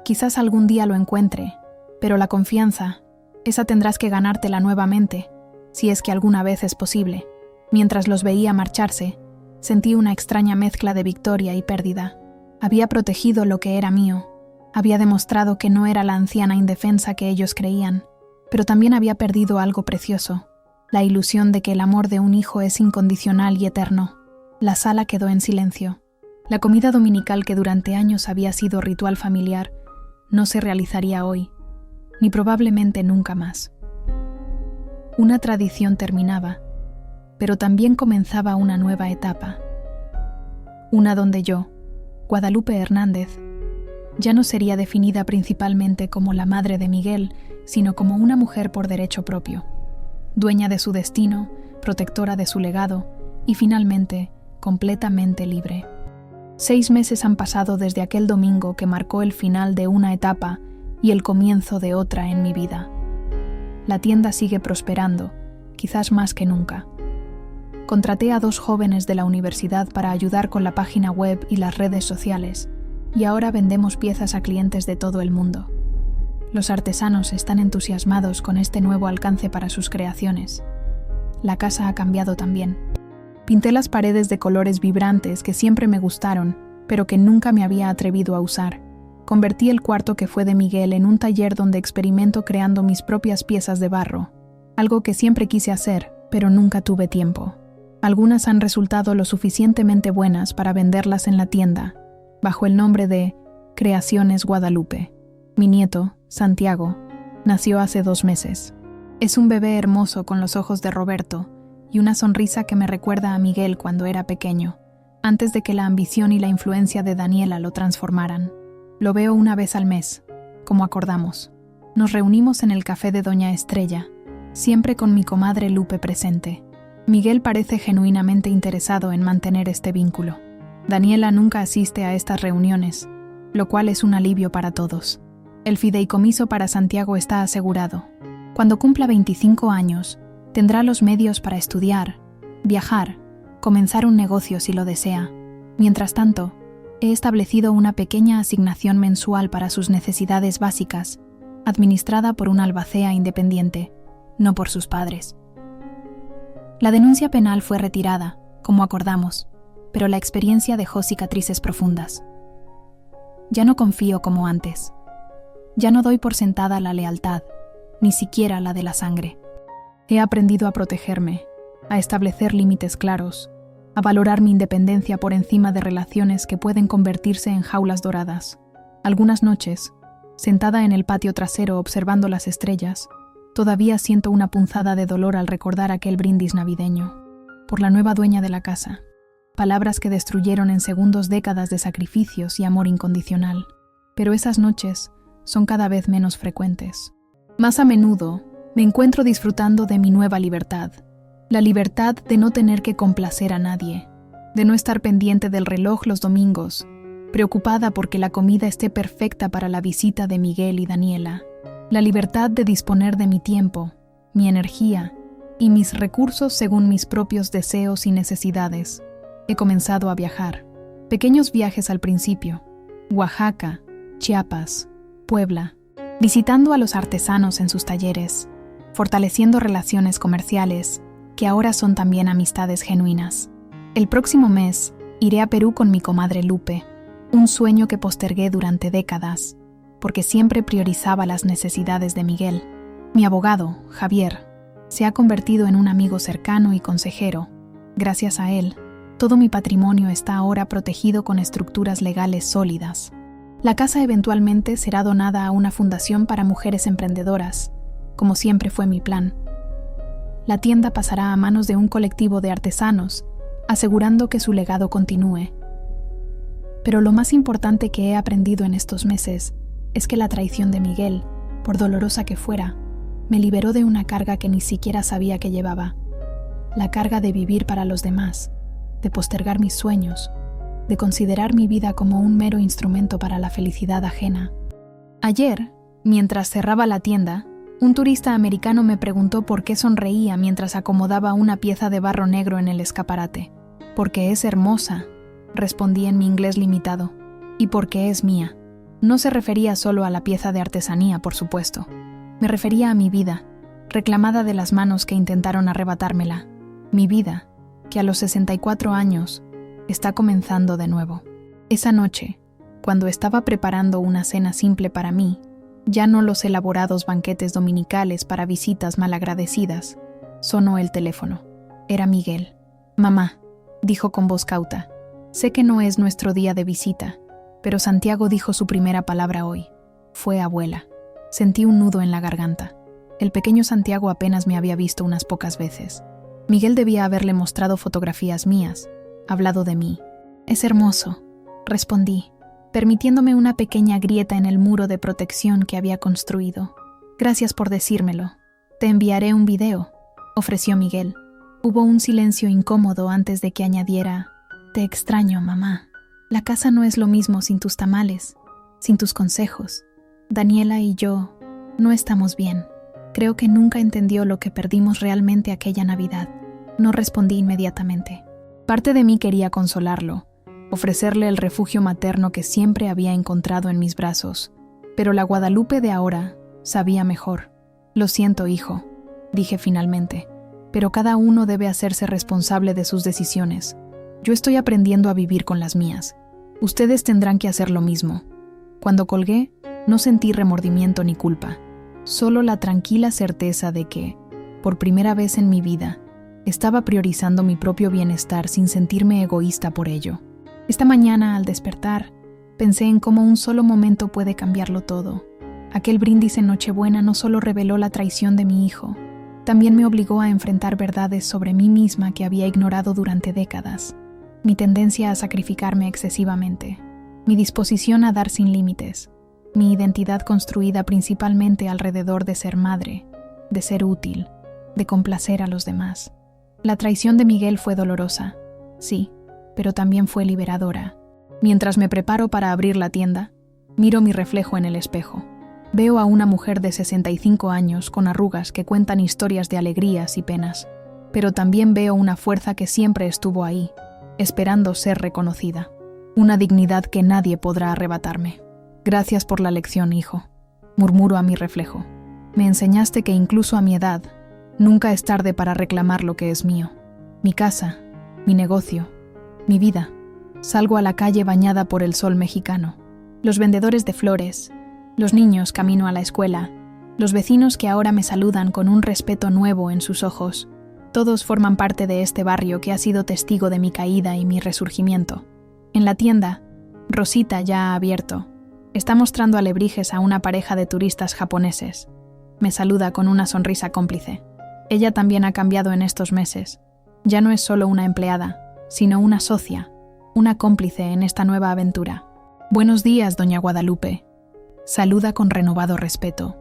«Quizás algún día lo encuentre, pero la confianza, esa tendrás que ganártela nuevamente, si es que alguna vez es posible». Mientras los veía marcharse, sentí una extraña mezcla de victoria y pérdida. Había protegido lo que era mío, había demostrado que no era la anciana indefensa que ellos creían, pero también había perdido algo precioso, la ilusión de que el amor de un hijo es incondicional y eterno. La sala quedó en silencio. La comida dominical que durante años había sido ritual familiar no se realizaría hoy, ni probablemente nunca más. Una tradición terminaba, pero también comenzaba una nueva etapa. Una donde yo, Guadalupe Hernández, ya no sería definida principalmente como la madre de Miguel, sino como una mujer por derecho propio, dueña de su destino, protectora de su legado y finalmente completamente libre. 6 meses han pasado desde aquel domingo que marcó el final de una etapa y el comienzo de otra en mi vida. La tienda sigue prosperando, quizás más que nunca. Contraté a 2 jóvenes de la universidad para ayudar con la página web y las redes sociales, y ahora vendemos piezas a clientes de todo el mundo. Los artesanos están entusiasmados con este nuevo alcance para sus creaciones. La casa ha cambiado también. Pinté las paredes de colores vibrantes que siempre me gustaron, pero que nunca me había atrevido a usar. Convertí el cuarto que fue de Miguel en un taller donde experimento creando mis propias piezas de barro, algo que siempre quise hacer, pero nunca tuve tiempo. Algunas han resultado lo suficientemente buenas para venderlas en la tienda, bajo el nombre de Creaciones Guadalupe. Mi nieto, Santiago, nació hace 2 meses. Es un bebé hermoso con los ojos de Roberto y una sonrisa que me recuerda a Miguel cuando era pequeño, antes de que la ambición y la influencia de Daniela lo transformaran. Lo veo una vez al mes, como acordamos. Nos reunimos en el café de Doña Estrella, siempre con mi comadre Lupe presente. Miguel parece genuinamente interesado en mantener este vínculo. Daniela nunca asiste a estas reuniones, lo cual es un alivio para todos. El fideicomiso para Santiago está asegurado. Cuando cumpla 25 años, tendrá los medios para estudiar, viajar, comenzar un negocio si lo desea. Mientras tanto, he establecido una pequeña asignación mensual para sus necesidades básicas, administrada por una albacea independiente, no por sus padres. La denuncia penal fue retirada, como acordamos, pero la experiencia dejó cicatrices profundas. Ya no confío como antes. Ya no doy por sentada la lealtad, ni siquiera la de la sangre. He aprendido a protegerme, a establecer límites claros, a valorar mi independencia por encima de relaciones que pueden convertirse en jaulas doradas. Algunas noches, sentada en el patio trasero observando las estrellas, todavía siento una punzada de dolor al recordar aquel brindis navideño. Por la nueva dueña de la casa. Palabras que destruyeron en segundos décadas de sacrificios y amor incondicional. Pero esas noches son cada vez menos frecuentes. Más a menudo, me encuentro disfrutando de mi nueva libertad. La libertad de no tener que complacer a nadie, de no estar pendiente del reloj los domingos, preocupada porque la comida esté perfecta para la visita de Miguel y Daniela. La libertad de disponer de mi tiempo, mi energía y mis recursos según mis propios deseos y necesidades. He comenzado a viajar. Pequeños viajes al principio. Oaxaca, Chiapas, Puebla, visitando a los artesanos en sus talleres, fortaleciendo relaciones comerciales, que ahora son también amistades genuinas. El próximo mes iré a Perú con mi comadre Lupe, un sueño que postergué durante décadas, porque siempre priorizaba las necesidades de Miguel. Mi abogado, Javier, se ha convertido en un amigo cercano y consejero. Gracias a él, todo mi patrimonio está ahora protegido con estructuras legales sólidas. La casa eventualmente será donada a una fundación para mujeres emprendedoras, como siempre fue mi plan. La tienda pasará a manos de un colectivo de artesanos, asegurando que su legado continúe. Pero lo más importante que he aprendido en estos meses es que la traición de Miguel, por dolorosa que fuera, me liberó de una carga que ni siquiera sabía que llevaba. La carga de vivir para los demás, de postergar mis sueños, de considerar mi vida como un mero instrumento para la felicidad ajena. Ayer, mientras cerraba la tienda, un turista americano me preguntó por qué sonreía mientras acomodaba una pieza de barro negro en el escaparate. «Porque es hermosa», respondí en mi inglés limitado, «y porque es mía». No se refería solo a la pieza de artesanía, por supuesto. Me refería a mi vida, reclamada de las manos que intentaron arrebatármela. Mi vida, que a los 64 años está comenzando de nuevo. Esa noche, cuando estaba preparando una cena simple para mí, ya no los elaborados banquetes dominicales para visitas malagradecidas, sonó el teléfono. Era Miguel. «Mamá», dijo con voz cauta, «sé que no es nuestro día de visita, pero Santiago dijo su primera palabra hoy. Fue abuela». Sentí un nudo en la garganta. El pequeño Santiago apenas me había visto unas pocas veces. Miguel debía haberle mostrado fotografías mías, hablado de mí. «Es hermoso», respondí, permitiéndome una pequeña grieta en el muro de protección que había construido. «Gracias por decírmelo. Te enviaré un video», ofreció Miguel. Hubo un silencio incómodo antes de que añadiera: «Te extraño, mamá. La casa no es lo mismo sin tus tamales, sin tus consejos. Daniela y yo no estamos bien. Creo que nunca entendió lo que perdimos realmente aquella Navidad». No respondí inmediatamente. Parte de mí quería consolarlo, ofrecerle el refugio materno que siempre había encontrado en mis brazos, pero la Guadalupe de ahora sabía mejor. «Lo siento, hijo», dije finalmente, «pero cada uno debe hacerse responsable de sus decisiones. Yo estoy aprendiendo a vivir con las mías. Ustedes tendrán que hacer lo mismo». Cuando colgué, no sentí remordimiento ni culpa, solo la tranquila certeza de que, por primera vez en mi vida, estaba priorizando mi propio bienestar sin sentirme egoísta por ello. Esta mañana, al despertar, pensé en cómo un solo momento puede cambiarlo todo. Aquel brindis en Nochebuena no solo reveló la traición de mi hijo, también me obligó a enfrentar verdades sobre mí misma que había ignorado durante décadas. Mi tendencia a sacrificarme excesivamente, mi disposición a dar sin límites, mi identidad construida principalmente alrededor de ser madre, de ser útil, de complacer a los demás. La traición de Miguel fue dolorosa, sí, pero también fue liberadora. Mientras me preparo para abrir la tienda, miro mi reflejo en el espejo. Veo a una mujer de 65 años con arrugas que cuentan historias de alegrías y penas, pero también veo una fuerza que siempre estuvo ahí, esperando ser reconocida. Una dignidad que nadie podrá arrebatarme. «Gracias por la lección, hijo», murmuro a mi reflejo. «Me enseñaste que incluso a mi edad, nunca es tarde para reclamar lo que es mío. Mi casa, mi negocio, mi vida». Salgo a la calle bañada por el sol mexicano. Los vendedores de flores, los niños camino a la escuela, los vecinos que ahora me saludan con un respeto nuevo en sus ojos, todos forman parte de este barrio que ha sido testigo de mi caída y mi resurgimiento. En la tienda, Rosita ya ha abierto. Está mostrando alebrijes a una pareja de turistas japoneses. Me saluda con una sonrisa cómplice. Ella también ha cambiado en estos meses. Ya no es solo una empleada, sino una socia, una cómplice en esta nueva aventura. Buenos días, doña Guadalupe. Saluda con renovado respeto.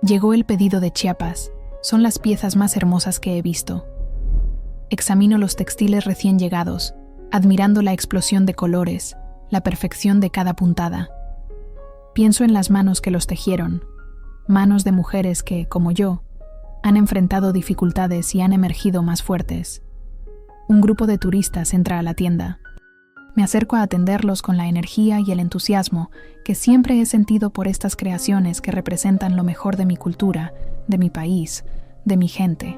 Llegó el pedido de Chiapas. Son las piezas más hermosas que he visto. Examino los textiles recién llegados, admirando la explosión de colores, la perfección de cada puntada. Pienso en las manos que los tejieron, manos de mujeres que, como yo, han enfrentado dificultades y han emergido más fuertes. Un grupo de turistas entra a la tienda. Me acerco a atenderlos con la energía y el entusiasmo que siempre he sentido por estas creaciones que representan lo mejor de mi cultura, de mi país, de mi gente.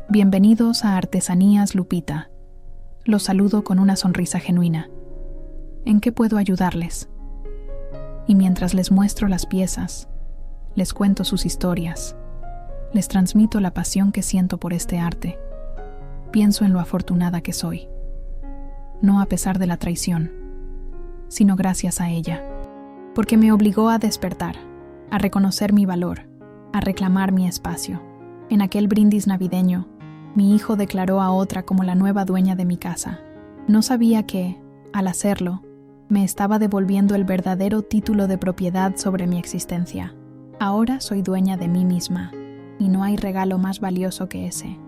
Bienvenidos a Artesanías Lupita. Los saludo con una sonrisa genuina. ¿En qué puedo ayudarles? Y mientras les muestro las piezas, les cuento sus historias, les transmito la pasión que siento por este arte, pienso en lo afortunada que soy. No a pesar de la traición, sino gracias a ella, porque me obligó a despertar, a reconocer mi valor, a reclamar mi espacio. En aquel brindis navideño, mi hijo declaró a otra como la nueva dueña de mi casa. No sabía que, al hacerlo, me estaba devolviendo el verdadero título de propiedad sobre mi existencia. Ahora soy dueña de mí misma, y no hay regalo más valioso que ese.